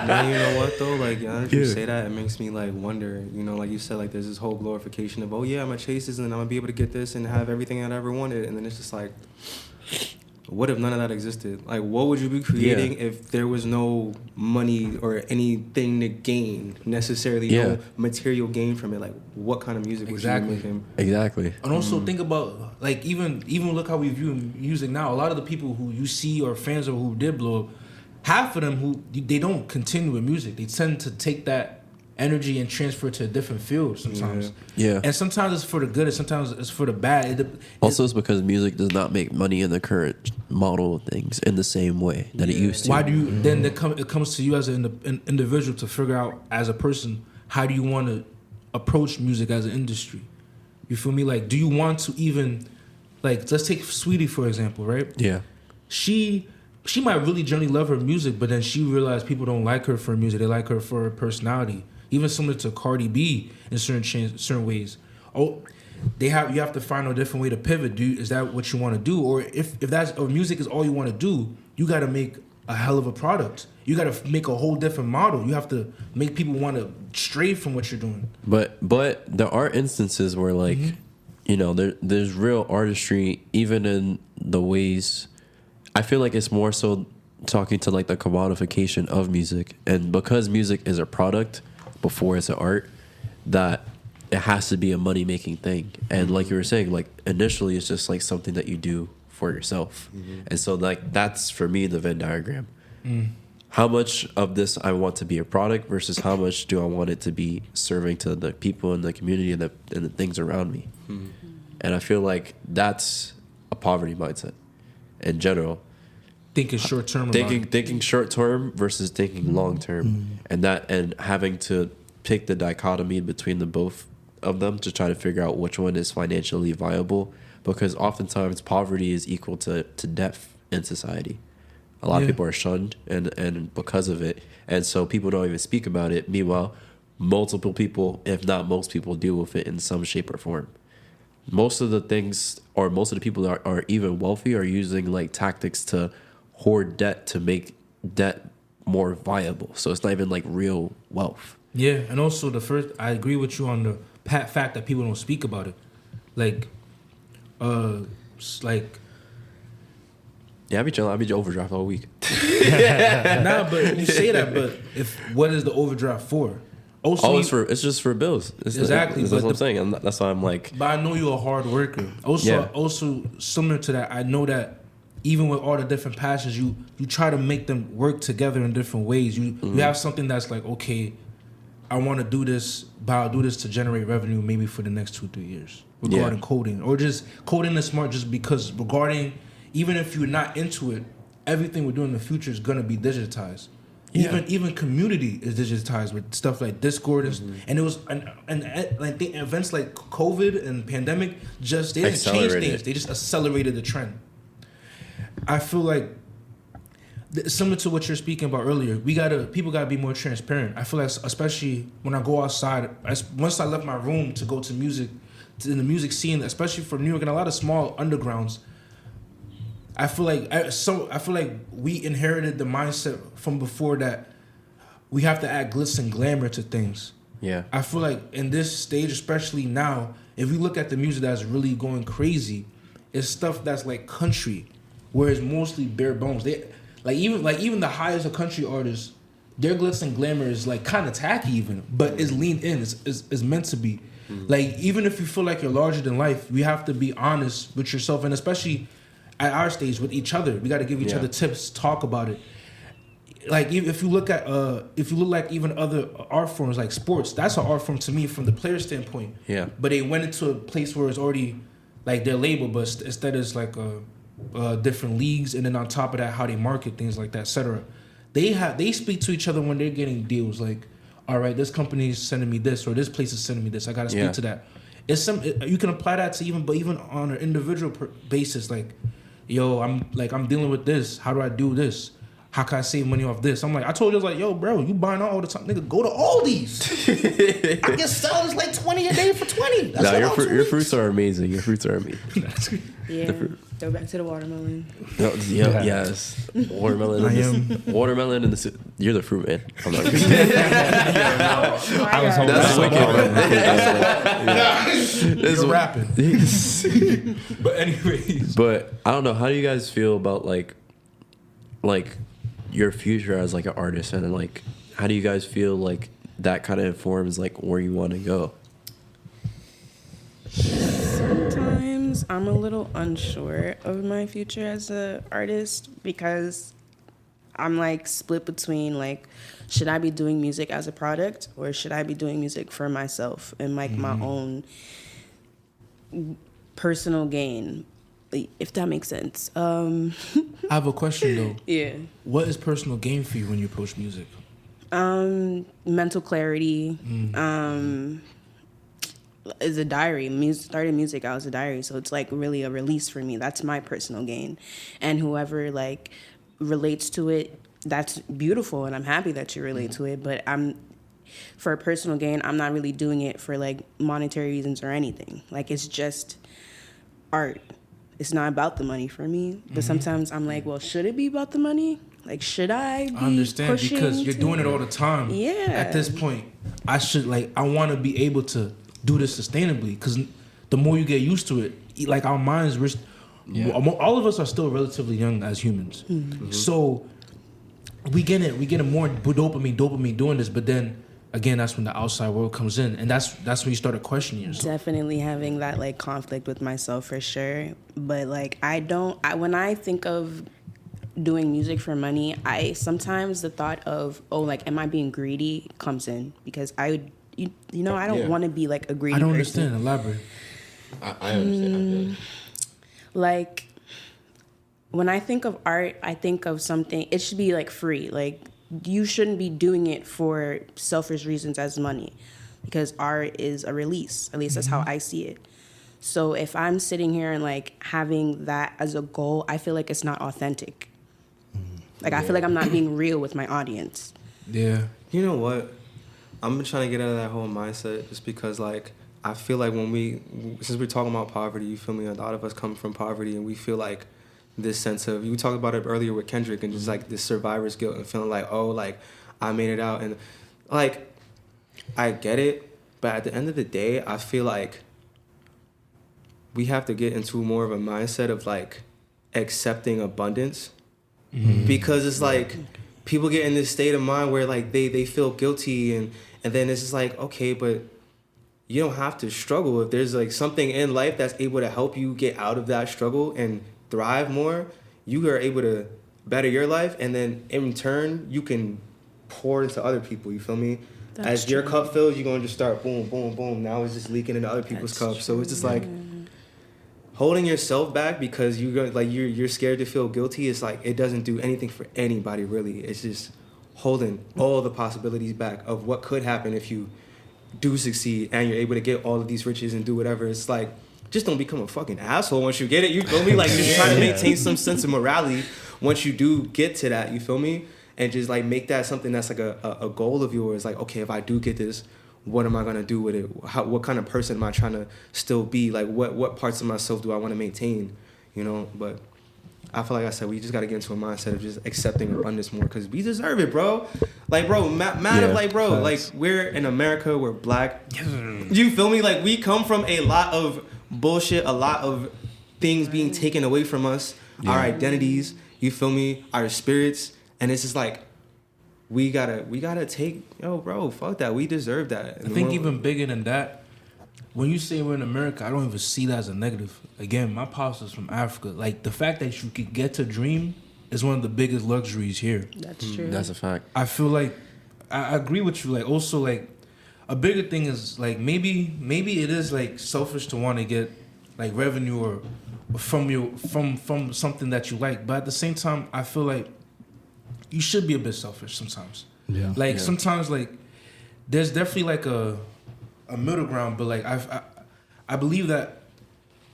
Now you know what though? Like, as you say that, it makes me like wonder. You know, like you said, like there's this whole glorification of, oh yeah, I'm gonna chase this and I'm gonna be able to get this and have everything I ever wanted, and then it's just like, what if none of that existed? Like, what would you be creating if there was no money or anything to gain necessarily, no material gain from it? Like, what kind of music would you be making? Exactly. And also think about, like, even look how we view music now. A lot of the people who you see or fans of who did blow up, half of them who they don't continue with music. They tend to take that energy and transfer it to a different field sometimes. Yeah. And sometimes it's for the good and sometimes it's for the bad. Also, it's because music does not make money in the current model of things in the same way that it used to. Why do you then it comes to you as an individual to figure out as a person, how do you want to approach music as an industry? You feel me? Like, do you want to even, like, let's take Sweetie for example, right? Yeah. She might really genuinely love her music, but then she realized people don't like her for her music. They like her for her personality. Even similar to Cardi B in certain ways. Oh, you have to find a different way to pivot. Is that what you want to do? Or if music is all you want to do, you got to make a hell of a product. You got to make a whole different model. You have to make people want to stray from what you're doing. But there are instances where, like, you know, there's real artistry even in the ways. I feel like it's more so talking to, like, the commodification of music, and because music is a product before it's an art, that it has to be a money making thing. And like you were saying, like, initially it's just like something that you do for yourself. And so, like, that's for me the Venn diagram. How much of this I want to be a product versus how much do I want it to be serving to the people in the community and the things around me. And I feel like that's a poverty mindset in general. Thinking short term. Thinking short term versus thinking long term, and having to pick the dichotomy between the both of them to try to figure out which one is financially viable. Because oftentimes poverty is equal to death in society. A lot of people are shunned and because of it, and so people don't even speak about it. Meanwhile, multiple people, if not most people, deal with it in some shape or form. Most of the things, or most of the people that are even wealthy, are using, like, tactics to hoard debt to make debt more viable. So it's not even, like, real wealth. Yeah, and also I agree with you on the fact that people don't speak about it. Like, Yeah, I be overdraft all week. Nah, but you say that, but what is the overdraft for? Also, it's just for bills. Exactly. That's what I'm saying. And that's why I'm like. But I know you're a hard worker. Also similar to that, I know that even with all the different passions, you try to make them work together in different ways. You have something that's like, okay, I want to do this, but I'll do this to generate revenue maybe for the next 2-3 years regarding coding, or just coding is smart just because regarding, even if you're not into it, everything we're doing in the future is going to be digitized. Yeah. Even community is digitized with stuff like Discord and it was and like the events like COVID and pandemic they didn't change things, they just accelerated the trend. I feel like similar to what you're speaking about earlier, people gotta be more transparent. I feel like especially when I go outside, once I left my room to go to music, in the music scene, especially for New York and a lot of small undergrounds, I feel like we inherited the mindset from before that we have to add glitz and glamour to things. Yeah. I feel like in this stage, especially now, if we look at the music that's really going crazy, it's stuff that's like country, where it's mostly bare bones. Even the highest of country artists, their glitz and glamour is like kind of tacky even, but it's leaned in. It's meant to be. Like, even if you feel like you're larger than life, you have to be honest with yourself, and especially at our stage with each other, we got to give each other tips, talk about it. Like, if you look like even other art forms like sports, that's an art form to me from the player standpoint. Yeah. But they went into a place where it's already like their label, but instead it's like different leagues, and then on top of that, how they market things like that, etc. They speak to each other when they're getting deals. Like, all right, this company is sending me this, or this place is sending me this. I got to speak to that. You can apply that to even on an individual basis. Like, yo, I'm dealing with this. How do I do this? how can I save money off this? I'm like, I told you, I was like, yo, bro, you buying all the time, nigga, go to Aldi's. I can sell this like 20 a day for 20. That's your fruits are amazing. Your fruits are amazing. Yeah. Go back to the watermelon. No, yes. Watermelon. Watermelon and you're the fruit man. I'm not. I was hoping that's wicked. You're rapping. But anyways. But I don't know. How do you guys feel about like your future as like an artist, and like how do you guys feel like that kind of informs like where you want to go? Sometimes I'm a little unsure of my future as an artist because I'm like split between like, should I be doing music as a product or should I be doing music for myself and like my own personal gain, if that makes sense. I have a question though. Yeah. What is personal gain for you when you approach music? Mental clarity. Is a diary. Starting music out as a diary, so it's like really a release for me. That's my personal gain, and whoever like relates to it, that's beautiful, and I'm happy that you relate to it. But for a personal gain, I'm not really doing it for like monetary reasons or anything. Like it's just art. It's not about the money for me. But sometimes I'm like, well, should it be about the money? Like, should I be understand because you're doing it all the time. Yeah. At this point, I want to be able to do this sustainably because the more you get used to it, like our minds, all of us are still relatively young as humans. So we get more dopamine doing this, but then again, that's when the outside world comes in, and that's when you start to question yourself. Definitely having that like conflict with myself for sure, but like when I think of doing music for money, sometimes the thought of like, am I being greedy comes in because I don't want to be like a greedy person. I don't understand. Elaborate. I understand. Like, when I think of art, I think of something, it should be like free. Like, you shouldn't be doing it for selfish reasons as money because art is a release. At least that's how I see it. So if I'm sitting here and like having that as a goal, I feel like it's not authentic. Like, I feel like I'm not being real with my audience. Yeah. You know what? I'm trying to get out of that whole mindset just because, like, I feel like since we're talking about poverty, you feel me? A lot of us come from poverty and we feel like this sense of, you talked about it earlier with Kendrick and just like this survivor's guilt and feeling like, oh, like, I made it out. And like, I get it. But at the end of the day, I feel like we have to get into more of a mindset of like accepting abundance. Because it's like people get in this state of mind where like they feel guilty and then it's just like, okay, but you don't have to struggle. If there's like something in life that's able to help you get out of that struggle and thrive more, you are able to better your life, and then in turn you can pour into other people. You feel me? As your cup fills, you're gonna just start boom, boom, boom. Now it's just leaking into other people's cups. So it's just like holding yourself back because you're scared to feel guilty. It's like it doesn't do anything for anybody really. It's just holding all the possibilities back of what could happen if you do succeed and you're able to get all of these riches and do whatever. It's like, just don't become a fucking asshole once you get it. You feel me? Like, just trying to maintain some sense of morality once you do get to that. You feel me? And just like make that something that's like a goal of yours. Like, okay, if I do get this, what am I gonna do with it? What kind of person am I trying to still be? Like, what parts of myself do I want to maintain? You know, but I feel like I said, we just got to get into a mindset of just accepting abundance more because we deserve it, bro. Like, bro, like, we're in America, we're black. You feel me? Like, we come from a lot of bullshit, a lot of things being taken away from us, our identities, you feel me? Our spirits. And it's just like, we gotta take, yo, bro, fuck that. We deserve that. I think even bigger than that, when you say we're in America, I don't even see that as a negative. Again, my pops is from Africa. Like, the fact that you could get to dream is one of the biggest luxuries here. That's true. That's a fact. I feel like, I agree with you. Like, also, like, a bigger thing is, like, maybe it is, like, selfish to want to get, like, revenue or from something that you like. But at the same time, I feel like you should be a bit selfish sometimes. Yeah. Like, sometimes, like, there's definitely, like, a middle ground, but like I believe that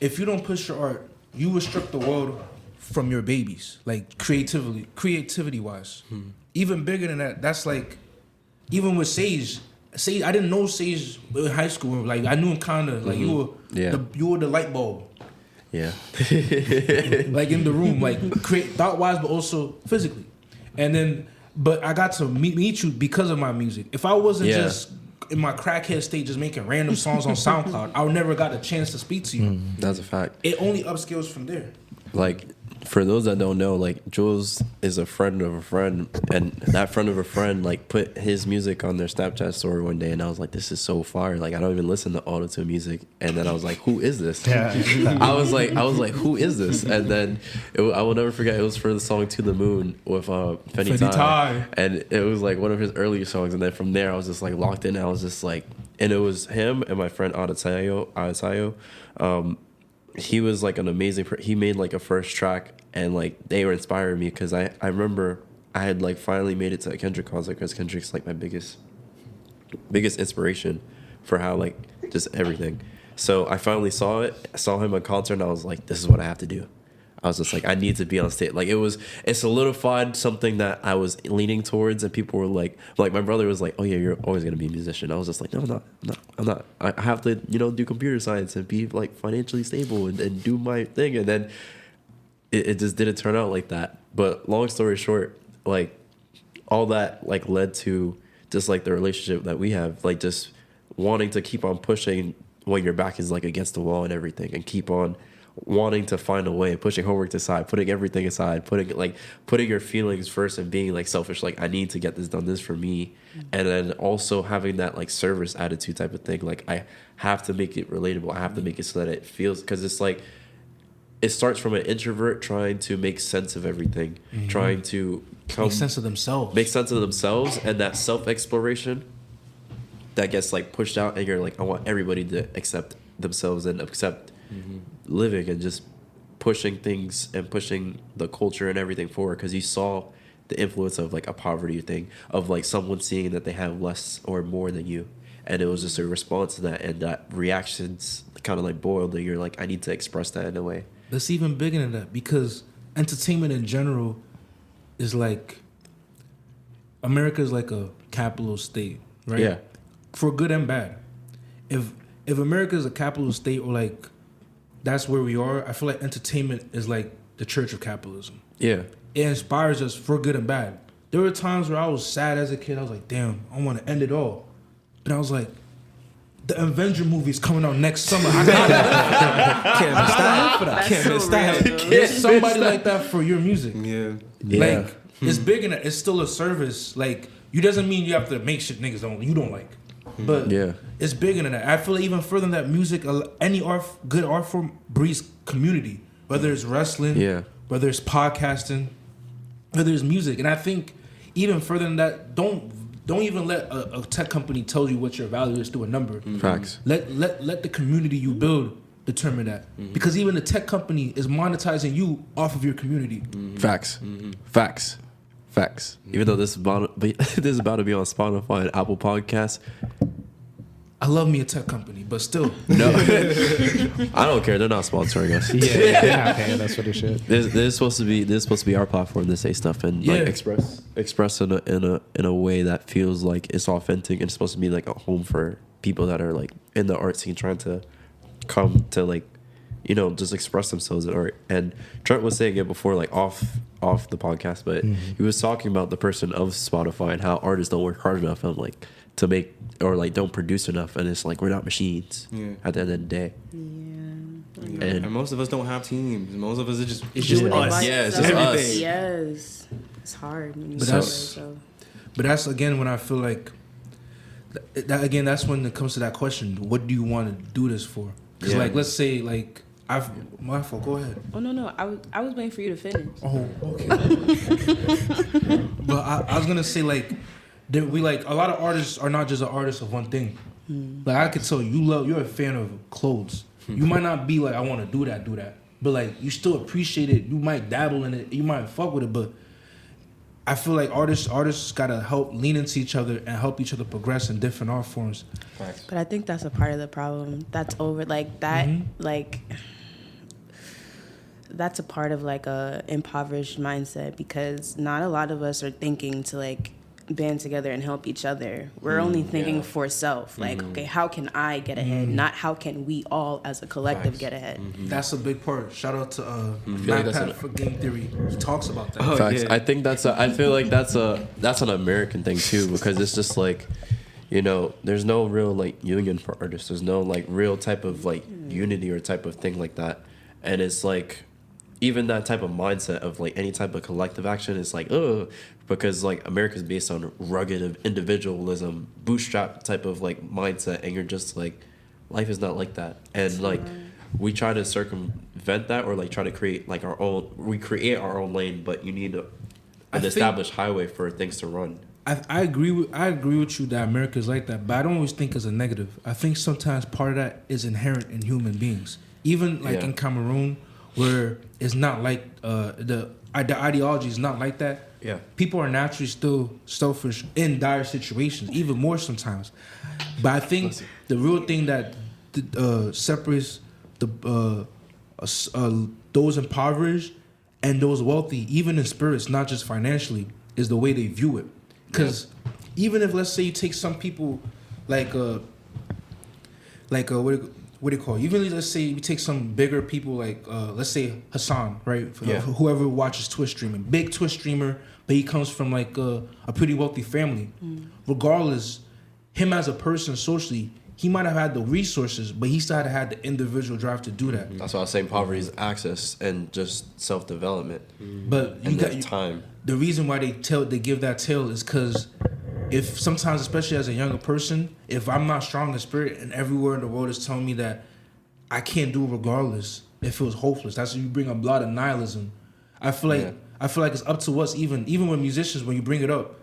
if you don't push your art, you restrict the world from your babies, like creativity wise. Even bigger than that, that's like, even with Sage, I didn't know Sage in high school. Like I knew him kind of like you were the light bulb. Yeah. Like in the room, like thought wise, but also physically. And then, but I got to meet you because of my music. If I wasn't just in my crackhead state, just making random songs on SoundCloud, I would never got a chance to speak to you. That's a fact. It only upscales from there. Like, for those that don't know, like, Jules is a friend of a friend, and that friend of a friend, like, put his music on their Snapchat story one day, and I was like, this is so fire. Like, I don't even listen to auto-tune music. And then I was like, who is this? I was like, who is this? And then I will never forget, it was for the song To the Moon with Fenny Tai. And it was like one of his earlier songs. And then from there, I was just like locked in. I was just like, and it was him and my friend Adetayo. He was like an amazing he made like a first track, and like they were inspiring me because I remember I had like finally made it to a Kendrick concert, because Kendrick's like my biggest inspiration for how like just everything. So I finally saw him at concert, and I was like, this is what I have to do. I was just like, I need to be on stage. Like it solidified something that I was leaning towards, and people were like my brother was like, oh yeah, you're always gonna be a musician. I was just like, no, I'm not. I have to, do computer science and be like financially stable and do my thing. And then it just didn't turn out like that. But long story short, like all that like led to just like the relationship that we have, like just wanting to keep on pushing when your back is like against the wall and everything, and keep on wanting to find a way, pushing homework aside, putting everything aside, putting your feelings first, and being like selfish, like I need to get this done, this for me. And then also having that like service attitude type of thing, like I have to make it relatable, I have to make it so that it feels, because it's like it starts from an introvert trying to make sense of everything, trying to make sense of themselves, and that self-exploration that gets like pushed out, and you're like, I want everybody to accept themselves and accept living, and just pushing things and pushing the culture and everything forward, because you saw the influence of like a poverty thing, of like someone seeing that they have less or more than you, and it was just a response to that, and that reactions kind of like boiled, and you're like, I need to express that in a way. That's even bigger than that, because entertainment in general is like, America is like a capitalist state, right? Yeah. For good and bad. If America is a capitalist state, or like that's where we are, I feel like entertainment is like the church of capitalism. Yeah. It inspires us for good and bad. There were times where I was sad as a kid. I was like, damn, I want to end it all. But I was like, the Avenger movie's coming out next summer. I gotta can't miss that. There's somebody like that for your music. Yeah. Like, it's big and it's still a service. Like, you doesn't mean you have to make shit niggas you don't like. But it's bigger than that. I feel like even further than that, music, any good art form breeds community. Whether it's wrestling, whether it's podcasting, whether it's music. And I think even further than that, don't even let a tech company tell you what your value is through a number. Facts. Let the community you build determine that. Because even the tech company is monetizing you off of your community. Facts. Even though this is about to be on Spotify and Apple Podcasts. I love me a tech company, but still. No. I don't care. They're not sponsoring us. Yeah, okay, that's what it should. This is supposed to be our platform to say stuff and like express in a way that feels like it's authentic, and it's supposed to be like a home for people that are like in the art scene trying to come to like, just express themselves in art. And Trent was saying it before, like off the podcast, but he was talking about the person of Spotify and how artists don't work hard enough and like to make, or like don't produce enough, and it's like we're not machines at the end of the day. And most of us don't have teams. Most of us it's just us. It's just us. Yes, it's hard. But that's again when I feel like that again. That's when it comes to that question: what do you want to do this for? Because like, let's say like my fault. Go ahead. Oh no, I was waiting for you to finish. Oh, okay. But I was gonna say like, we like a lot of artists are not just an artist of one thing. Like I could tell you're a fan of clothes. You might not be like, I want to do that, but like you still appreciate it. You might dabble in it. You might fuck with it, but I feel like artists gotta help lean into each other and help each other progress in different art forms. But I think that's a part of the problem. That's over like that. Like that's a part of like a impoverished mindset, because not a lot of us are thinking to like band together and help each other. We're only thinking for self. Like, okay, how can I get ahead? Not how can we all as a collective get ahead. That's a big part. Shout out to like Pat for Game Theory. He talks about that. Facts. I think I feel like that's an American thing too, because it's just like, you know, there's no real like union for artists. There's no like real type of like unity or type of thing like that. And it's like, even that type of mindset of like any type of collective action is like, because like America's based on rugged individualism, bootstrap type of like mindset, and you're just like, life is not like that. And like, we try to circumvent that, or like try to create like we create our own lane, but you need an established highway for things to run. I agree with you that America is like that, but I don't always think it's a negative. I think sometimes part of that is inherent in human beings. Even like in Cameroon, where it's not like the ideology is not like that. Yeah, people are naturally still selfish in dire situations, even more sometimes. But I think the real thing that separates those impoverished and those wealthy, even in spirits, not just financially, is the way they view it. Because even if, let's say, you take some people like what do you call it? Even let's say you take some bigger people like let's say Hassan, right? Whoever watches Twitch streaming, big Twitch streamer, but he comes from like a pretty wealthy family. Regardless, him as a person socially, he might have had the resources, but he still had the individual drive to do that. That's why I was saying poverty is access and just self-development. But you got time. The reason why they give that tale is because if sometimes, especially as a younger person, if I'm not strong in spirit and everywhere in the world is telling me that I can't do it regardless, it feels hopeless. That's when you bring up a lot of nihilism. I feel like it's up to us, even when musicians, when you bring it up,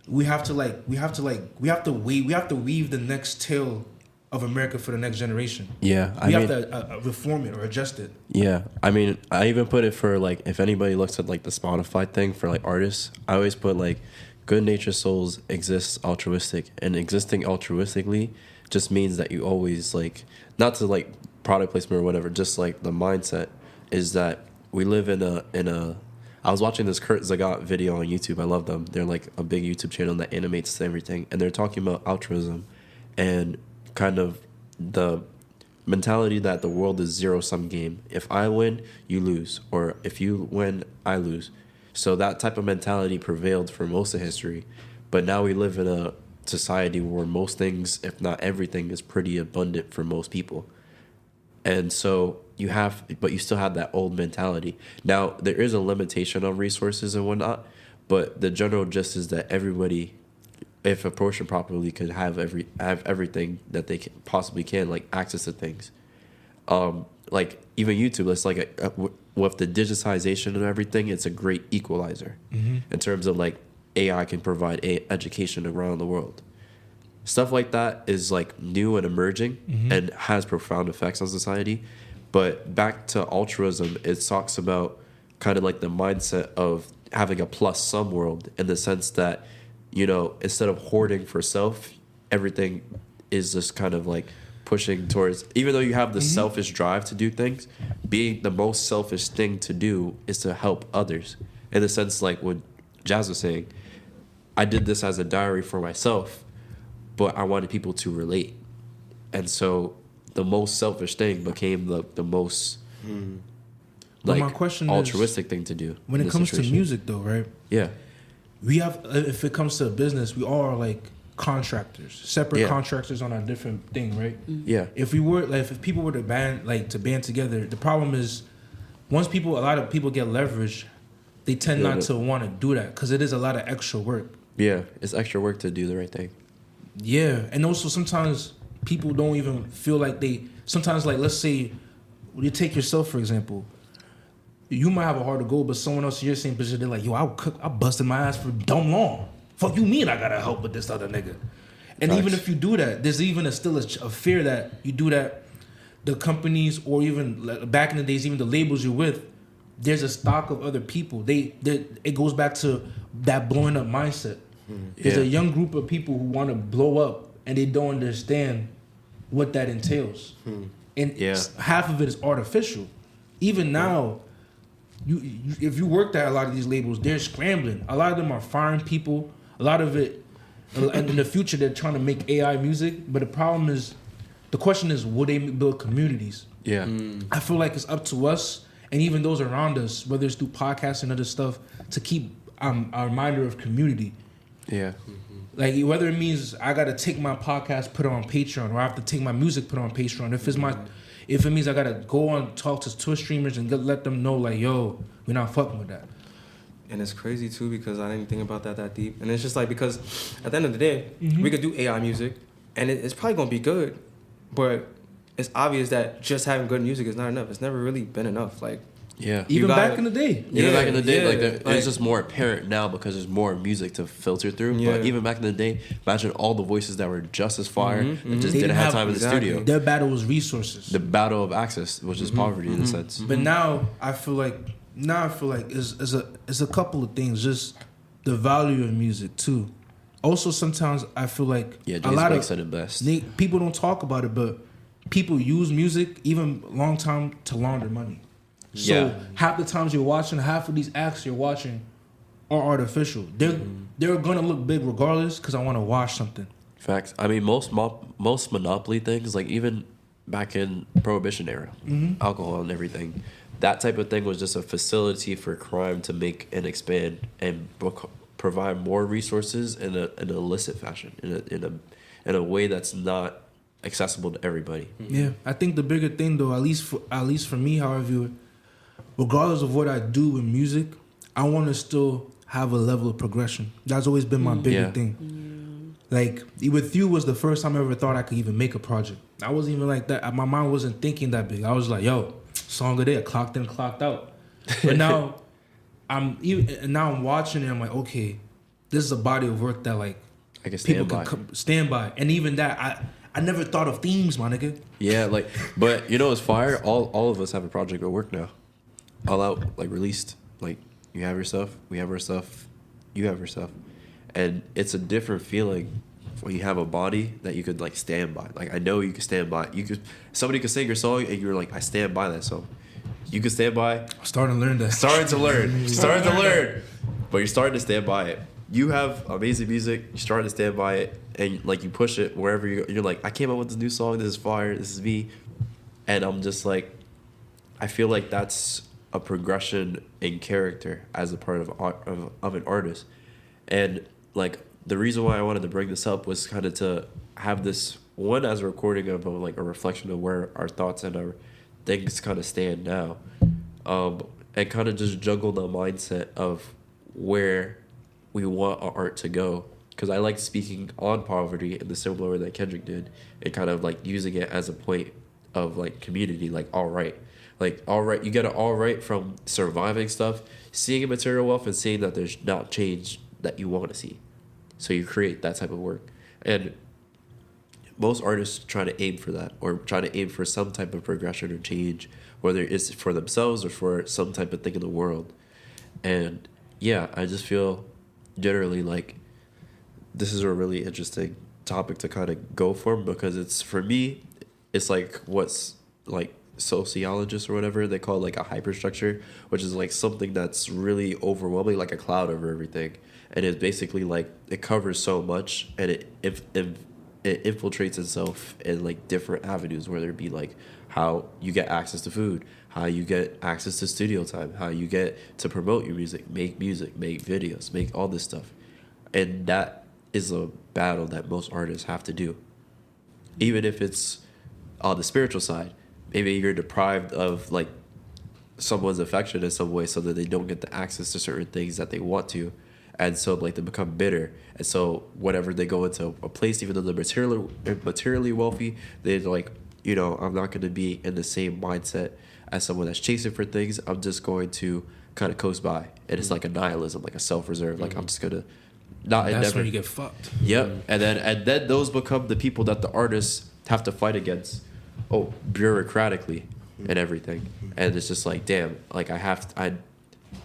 we have to weave the next tale of America for the next generation. Yeah, we have to reform it or adjust it. Yeah, I mean, I even put it for like, if anybody looks at like the Spotify thing for like artists, I always put like, good natured souls exist altruistic, and existing altruistically just means that you always like, not to like product placement or whatever, just like the mindset is that we live in a. I was watching this Kurt Zagat video on YouTube. I love them. They're like a big YouTube channel that animates everything, and they're talking about altruism and kind of the mentality that the world is zero-sum game. If I win, you lose, or if you win, I lose. So that type of mentality prevailed for most of history, but now we live in a society where most things, if not everything, is pretty abundant for most people. And so but you still have that old mentality. Now, there is a limitation on resources and whatnot, but the general gist is that everybody, if approached properly, could have everything that they possibly can, like access to things. Like even YouTube, it's like with the digitization and everything, it's a great equalizer in terms of like AI can provide education around the world. Stuff like that is like new and emerging and has profound effects on society. But back to altruism, it talks about kind of like the mindset of having a plus sum world, in the sense that, you know, instead of hoarding for self, everything is just kind of like pushing towards, even though you have the selfish drive to do things, being the most selfish thing to do is to help others. In the sense, like what Jazz was saying, I did this as a diary for myself, but I wanted people to relate. And so the most selfish thing became the most like my question altruistic thing to do. When it comes to music though, right? Yeah. We have, if it comes to a business, we all are like contractors, separate contractors on a different thing, right? Yeah. If people were to band together, the problem is a lot of people get leverage, they tend not to want to do that because it is a lot of extra work. Yeah, it's extra work to do the right thing. Yeah, and also sometimes people don't even feel like sometimes like, let's say, you take yourself for example, you might have a hard to go, but someone else in your same position, they're like, yo, I busted my ass for dumb long. Fuck you mean I gotta help with this other nigga? And even if you do that, there's even still a fear that you do that, the companies or even back in the days, even the labels you're with, there's a stock of other people. It goes back to that blowing up mindset. There's a young group of people who want to blow up and they don't understand what that entails. And half of it is artificial. Even now, if you worked at a lot of these labels, they're scrambling. A lot of them are firing people. A lot of it, and in the future, they're trying to make AI music. But the question is, will they build communities? Yeah. I feel like it's up to us and even those around us, whether it's through podcasts and other stuff, to keep a reminder of community. Yeah. Like whether it means I gotta take my podcast, put it on Patreon, or I have to take my music, put it on Patreon. If it means I gotta go on talk to Twitch streamers and let them know like, yo, we're not fucking with that. And it's crazy too because I didn't think about that deep. And it's just like because at the end of the day, we could do AI music, and it's probably gonna be good, but it's obvious that just having good music is not enough. It's never really been enough. Like. Yeah. Even back in the day. Even back in the day, it's just more apparent now because there's more music to filter through. Yeah. But even back in the day, imagine all the voices that were just as fire and just didn't have time in the studio. Their battle was resources. The battle of access, which is poverty in a sense. But now I feel like it's a couple of things. Just the value of music too. Also, sometimes I feel like a lot of said it best. People don't talk about it, but people use music even long time to launder money. So half the times you're watching, half of these acts you're watching are artificial. They're gonna look big regardless because I want to watch something. Facts. I mean, most monopoly things, like even back in Prohibition era, alcohol and everything, that type of thing was just a facility for crime to make and expand and provide more resources in an illicit fashion, in a way that's not accessible to everybody. Yeah, I think the bigger thing though, at least for me, how I view it, regardless of what I do with music, I want to still have a level of progression. That's always been my bigger thing. Like, with you was the first time I ever thought I could even make a project. I wasn't even like that. My mind wasn't thinking that big. I was like, yo, song of the day, clocked in, clocked out. But now I'm watching it. I'm like, okay, this is a body of work that like I can stand by. Stand by. And even that, I never thought of themes, my nigga. Yeah, like, but you know, it's fire. All of us have a project at work now. All out, like, released. Like, you have your stuff, we have our stuff, you have your stuff. And it's a different feeling when you have a body that you could, like, stand by. Like, I know you can stand by. Somebody could sing your song and you're like, I stand by that song. You can stand by. I'm starting to learn that. Starting to learn. But you're starting to stand by it. You have amazing music, you're starting to stand by it, and, like, you push it wherever you go. You're like, I came up with this new song, this is fire, this is me. And I'm just like, I feel like that's a progression in character as a part of an artist. And like the reason why I wanted to bring this up was kind of to have this one as a recording of like a reflection of where our thoughts and our things kind of stand now, and kind of just juggle the mindset of where we want our art to go. Because I like speaking on poverty in the similar way that Kendrick did, and kind of like using it as a point of like community, like all right, you get an all right from surviving stuff, seeing material wealth, and seeing that there's not change that you want to see. So you create that type of work. And most artists try to aim for that, or try to aim for some type of progression or change, whether it's for themselves or for some type of thing in the world. And yeah, I just feel generally like this is a really interesting topic to kind of go for, because it's, for me, it's like what's like sociologists or whatever, they call it like a hyperstructure, which is like something that's really overwhelming, like a cloud over everything. And it's basically like it covers so much, and it infiltrates itself in like different avenues, whether it be like how you get access to food, how you get access to studio time, how you get to promote your music, make videos, make all this stuff. And that is a battle that most artists have to do. Even if it's on the spiritual side, maybe you're deprived of like someone's affection in some way, so that they don't get the access to certain things that they want to. And so like they become bitter. And so whenever they go into a place, even though they're materially wealthy, they're like, you know, I'm not going to be in the same mindset as someone that's chasing for things. I'm just going to kind of coast by. And it's like a nihilism, like a self-reserve. Like I'm just going to not That's endeavor. when you get fucked. Yep. And then those become the people that the artists have to fight against. Oh, bureaucratically and everything. And it's just like, damn, like I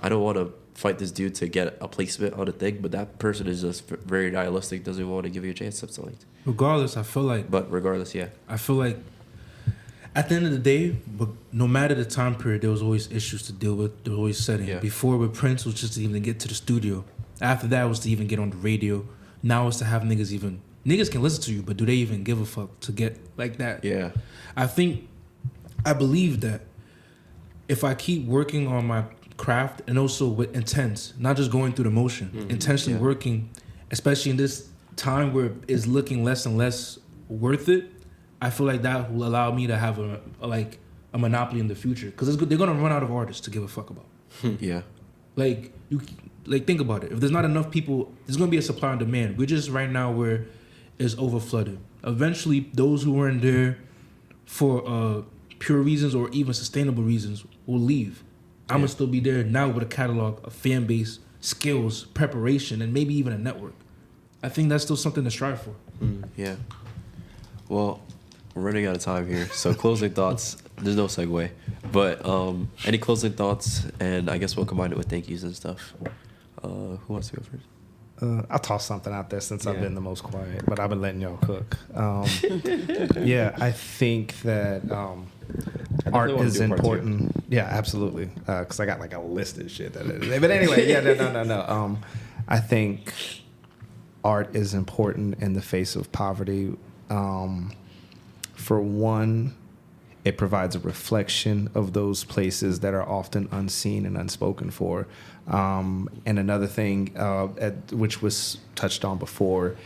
don't want to fight this dude to get a placement on a thing, but that person is just very nihilistic, doesn't want to give you a chance, something like that. Regardless, I feel like But regardless, yeah. I feel like at the end of the day, but no matter the time period, there was always issues to deal with. There was always setting. Yeah. Before with Prince was just to even get to the studio. After that was to even get on the radio. Now it's to have niggas can listen to you, but do they even give a fuck to get like that? Yeah. I believe that if I keep working on my craft and also with intent, not just going through the motion, intentionally working, especially in this time where it's looking less and less worth it, I feel like that will allow me to have a monopoly in the future, because they're gonna run out of artists to give a fuck about. Yeah. Like think about it. If there's not enough people, there's gonna be a supply and demand. We're just right now where it's over flooded. Eventually, those who weren't there for pure reasons or even sustainable reasons will leave. I'm gonna still be there now with a catalog, a fan base, skills, preparation, and maybe even a network. I think that's still something to strive for. Yeah. Well, we're running out of time here, so closing thoughts. There's no segue, but any closing thoughts? And I guess we'll combine it with thank yous and stuff. Who wants to go first? I'll toss something out there since I've been the most quiet, but I've been letting y'all cook. Yeah, I think that art is important. Yeah, absolutely. Because I got like a list of shit. But anyway, no. I think art is important in the face of poverty. For one, it provides a reflection of those places that are often unseen and unspoken for. And another thing, which was touched on before,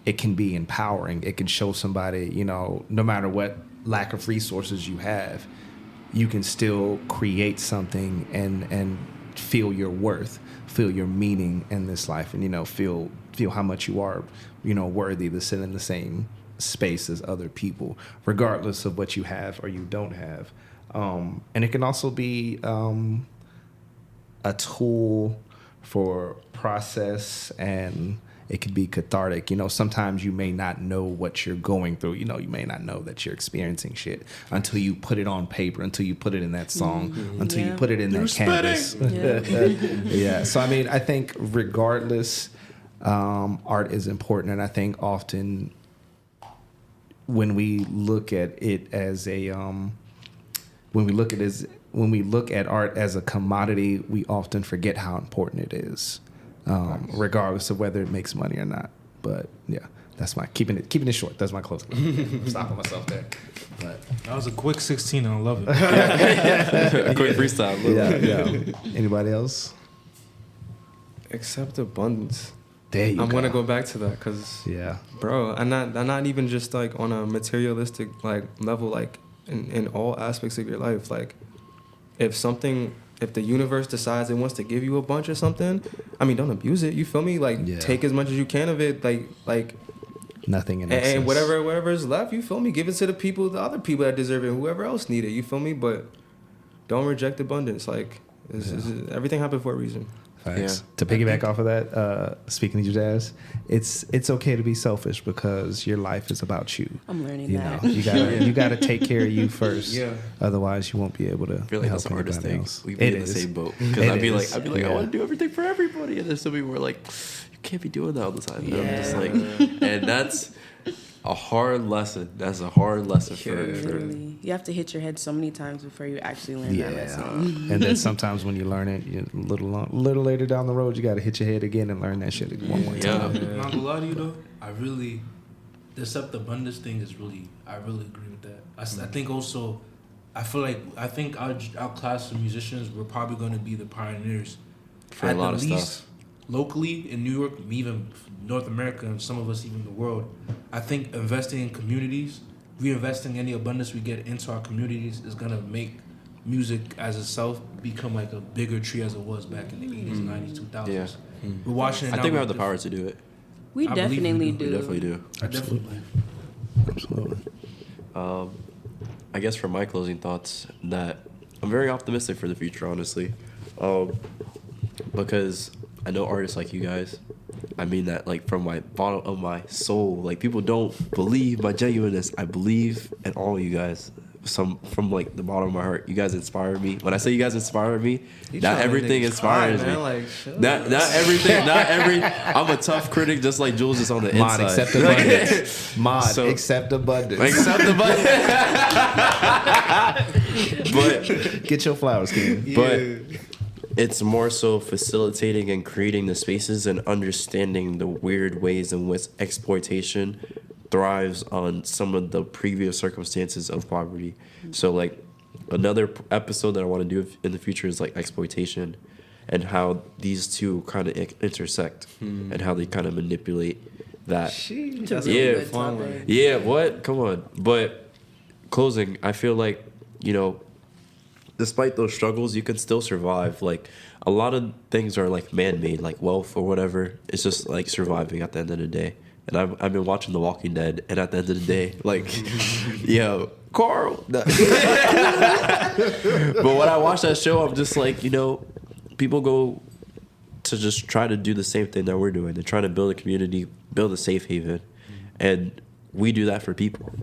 it can be empowering. It can show somebody, no matter what lack of resources you have, you can still create something and feel your worth, feel your meaning in this life, and, feel how much you are, worthy to sit in the same space as other people, regardless of what you have or you don't have. And it can also be a tool for process, and it can be cathartic. Sometimes you may not know what you're going through. You may not know that you're experiencing shit until you put it on paper, until you put it in that song, until you put it in that canvas. Yeah. So, I think regardless, art is important. And I think often when we look at it as when we look at art as a commodity, we often forget how important it is, regardless of whether it makes money or not. But yeah, that's my keeping it short. That's my closing. I'm stopping myself there. But that was a quick 16, and I love it. A quick freestyle. Yeah. Anybody else? Accept abundance. There you I'm go. gonna go back to that because bro, I'm not even just like on a materialistic like level, like in all aspects of your life. Like if the universe decides it wants to give you a bunch of something, don't abuse it. You feel me? Like take as much as you can of it. Like nothing in excess. And whatever is left, you feel me? Give it to the other people that deserve it, whoever else need it. You feel me? But don't reject abundance. Like everything happened for a reason. Yeah. To piggyback off of that, speaking to you, Jazz, it's okay to be selfish because your life is about you. I'm learning that. You gotta take care of you first. Yeah. Otherwise, you won't be able to. I feel like help that's the hardest thing. else. We'd be in the same boat because I'd be like, I want to do everything for everybody, and then some people were like, you can't be doing that all the time. And I'm just like, and that's a hard lesson. That's a hard lesson for You have to hit your head so many times before you actually learn that lesson. And then sometimes when you learn it, a little later down the road, you got to hit your head again and learn that shit one more time. I'm not gonna lie to you though. The accept abundance thing is I really agree with that. I think also, I think our class of musicians, we're probably going to be the pioneers for a lot of stuff. Locally in New York, even North America, and some of us even the world. I think investing in communities, reinvesting any abundance we get into our communities is gonna make music as itself become like a bigger tree as it was back in the 80s, 90s, 2000s. Yeah. We're watching it now. I think we have the power to do it. We definitely do. We definitely do. Absolutely. I guess for my closing thoughts, that I'm very optimistic for the future, honestly, because I know artists like you guys. I mean that like from my bottom of my soul. Like people don't believe my genuineness. I believe in all you guys from like the bottom of my heart. You guys inspire me. When I say you guys inspire me, not everything inspires me. Like, not everything. Not every. I'm a tough critic, just like Jules is on the Mod, inside. accept abundance. Mod, accept abundance. Accept abundance. But get your flowers, King. But it's more so facilitating and creating the spaces and understanding the weird ways in which exploitation thrives on some of the previous circumstances of poverty. So like another episode that I want to do in the future is like exploitation and how these two kind of intersect and how they kind of manipulate that. Yeah, what? Come on. But closing, I feel like, you know, despite those struggles, you can still survive. Like a lot of things are like man-made, like wealth or whatever. It's just like surviving at the end of the day. And I've been watching The Walking Dead, and at the end of the day, like, yo, Carl. But when I watch that show, I'm just like, you know, people go to just try to do the same thing that we're doing. They're trying to build a community, build a safe haven, and we do that for people.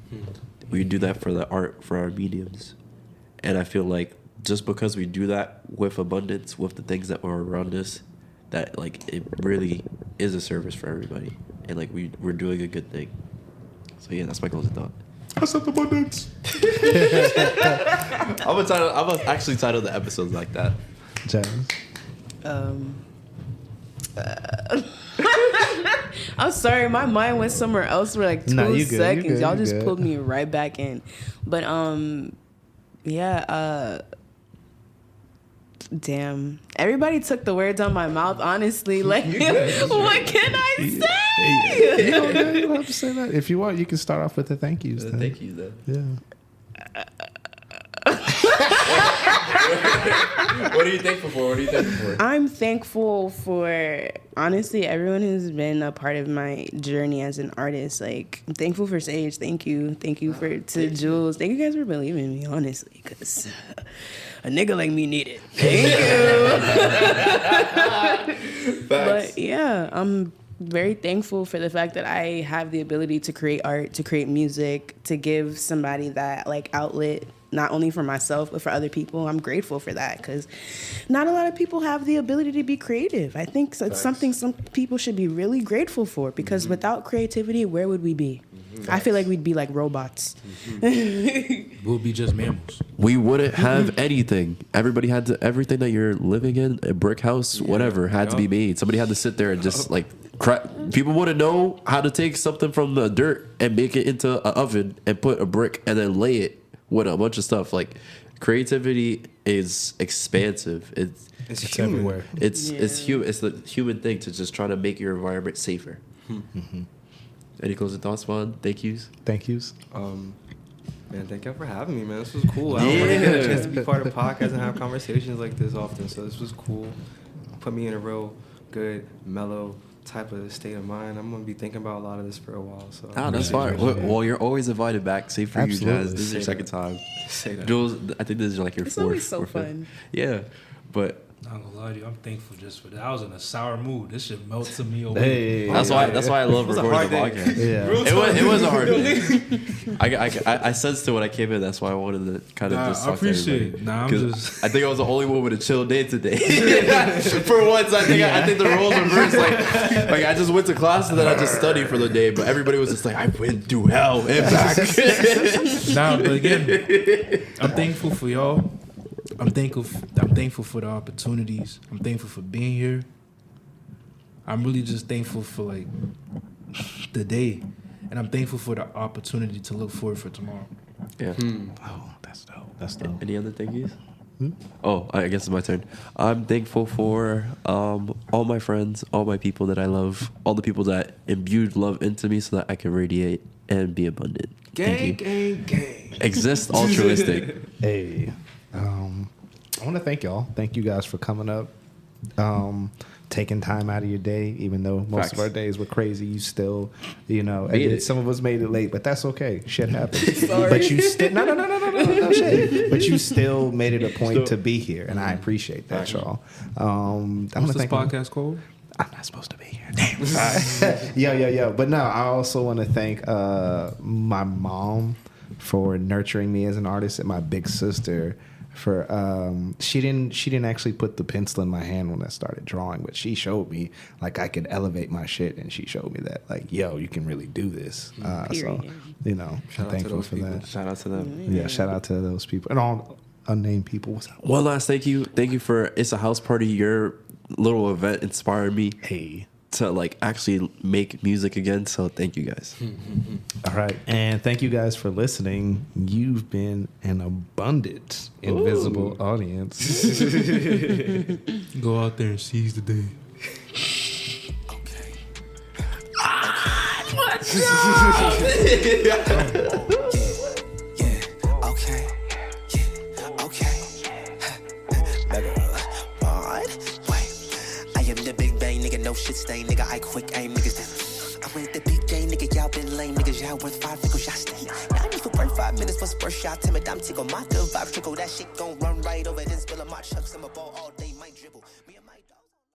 We do that for the art, for our mediums. And I feel like just because we do that with abundance, with the things that are around us, that like it really is a service for everybody, and like we're doing a good thing. So yeah, that's my closing thought. Accept abundance. I'm gonna actually title the episodes like that. James. I'm sorry, my mind went somewhere else for like 2 seconds. Y'all just pulled me right back in. But yeah, damn. Everybody took the words out my mouth, honestly. Like, what can I say? You don't have to say that. If you want, you can start off with the thank yous. Thank you, then. Yeah. What are you thankful for? I'm thankful for, honestly, everyone who's been a part of my journey as an artist. Like, I'm thankful for Sage. Thank you. Thank you to Jules. Thank you guys for believing in me, honestly, because a nigga like me need it. Thank you. But yeah, I'm very thankful for the fact that I have the ability to create art, to create music, to give somebody that like outlet, not only for myself, but for other people. I'm grateful for that because not a lot of people have the ability to be creative. I think it's something some people should be really grateful for because without creativity, where would we be? I feel like we'd be like robots. We'll be just mammals. We wouldn't have anything. Everybody had to, everything that you're living in, a brick house, whatever, had to be made. Somebody had to sit there and just like, people wouldn't know how to take something from the dirt and make it into an oven and put a brick and then lay it with a bunch of stuff. Like creativity is expansive. It's everywhere. It's human. It's the human thing to just try to make your environment safer. Any closing thoughts, Vaughn? Thank yous. Man, thank you for having me, man. This was cool. I don't really get a chance to be part of podcasts and have conversations like this often, so this was cool. Put me in a real good, mellow type of state of mind. I'm gonna be thinking about a lot of this for a while. So that's fine. Well, you're always invited back. Say for you, Jazz. This is your second time. Say that. Jules, I think this is like your It's fourth. always so or fifth. fun. Yeah, but Not gonna lie to you, I'm thankful just for that. I was in a sour mood. This shit melted me away. Hey, that's why I love recording the podcast. Yeah. It was a hard day. I sensed it when I came in. That's why I wanted to kind of just I talk to appreciate everybody. it. I'm 'Cause just. I think I was the only one with a chill day today. For once, I think the roles reversed. Like I just went to class and then I just studied for the day. But everybody was just like, I went through hell and back. Nah, but again, I'm thankful for y'all. I'm thankful for the opportunities. I'm thankful for being here. I'm really just thankful for like the day, and I'm thankful for the opportunity to look forward for tomorrow. Yeah. Oh, that's dope. That's dope. Any other thank yous? Oh, I guess it's my turn. I'm thankful for all my friends, all my people that I love, all the people that imbued love into me so that I can radiate and be abundant. Gang. Exist altruistic. Hey, I want to thank y'all. Thank you guys for coming up, taking time out of your day. Even though most of our days were crazy, you still, some of us made it late, but that's okay. Shit happens. Sorry. But you still no shit. But you still made it a point to be here, and I appreciate that, y'all. What's this podcast called? I'm not supposed to be here. Damn. Yo. But no, I also want to thank my mom for nurturing me as an artist, and my big sister for she didn't actually put the pencil in my hand when I started drawing, but she showed me like I could elevate my shit, and she showed me that like, yo, you can really do this. So you know, I'm thankful for that. Shout out to them. Yeah, shout out to those people and all unnamed people. One last thank you for It's a House Party. Your little event inspired me. Hey. To like actually make music again, so thank you guys. All right, and thank you guys for listening. You've been an abundant, invisible audience. Go out there and seize the day. Okay. No shit stain, nigga, I quick aim, niggas. I went the big game, nigga, y'all been lame, niggas, y'all worth 5 nickels, y'all stay. Y'all need for burn 5 minutes for first shot, timid, I'm tickle, my good vibe trickle, that shit gon' run right over, then spill on my chucks, I'm a ball all day, might dribble.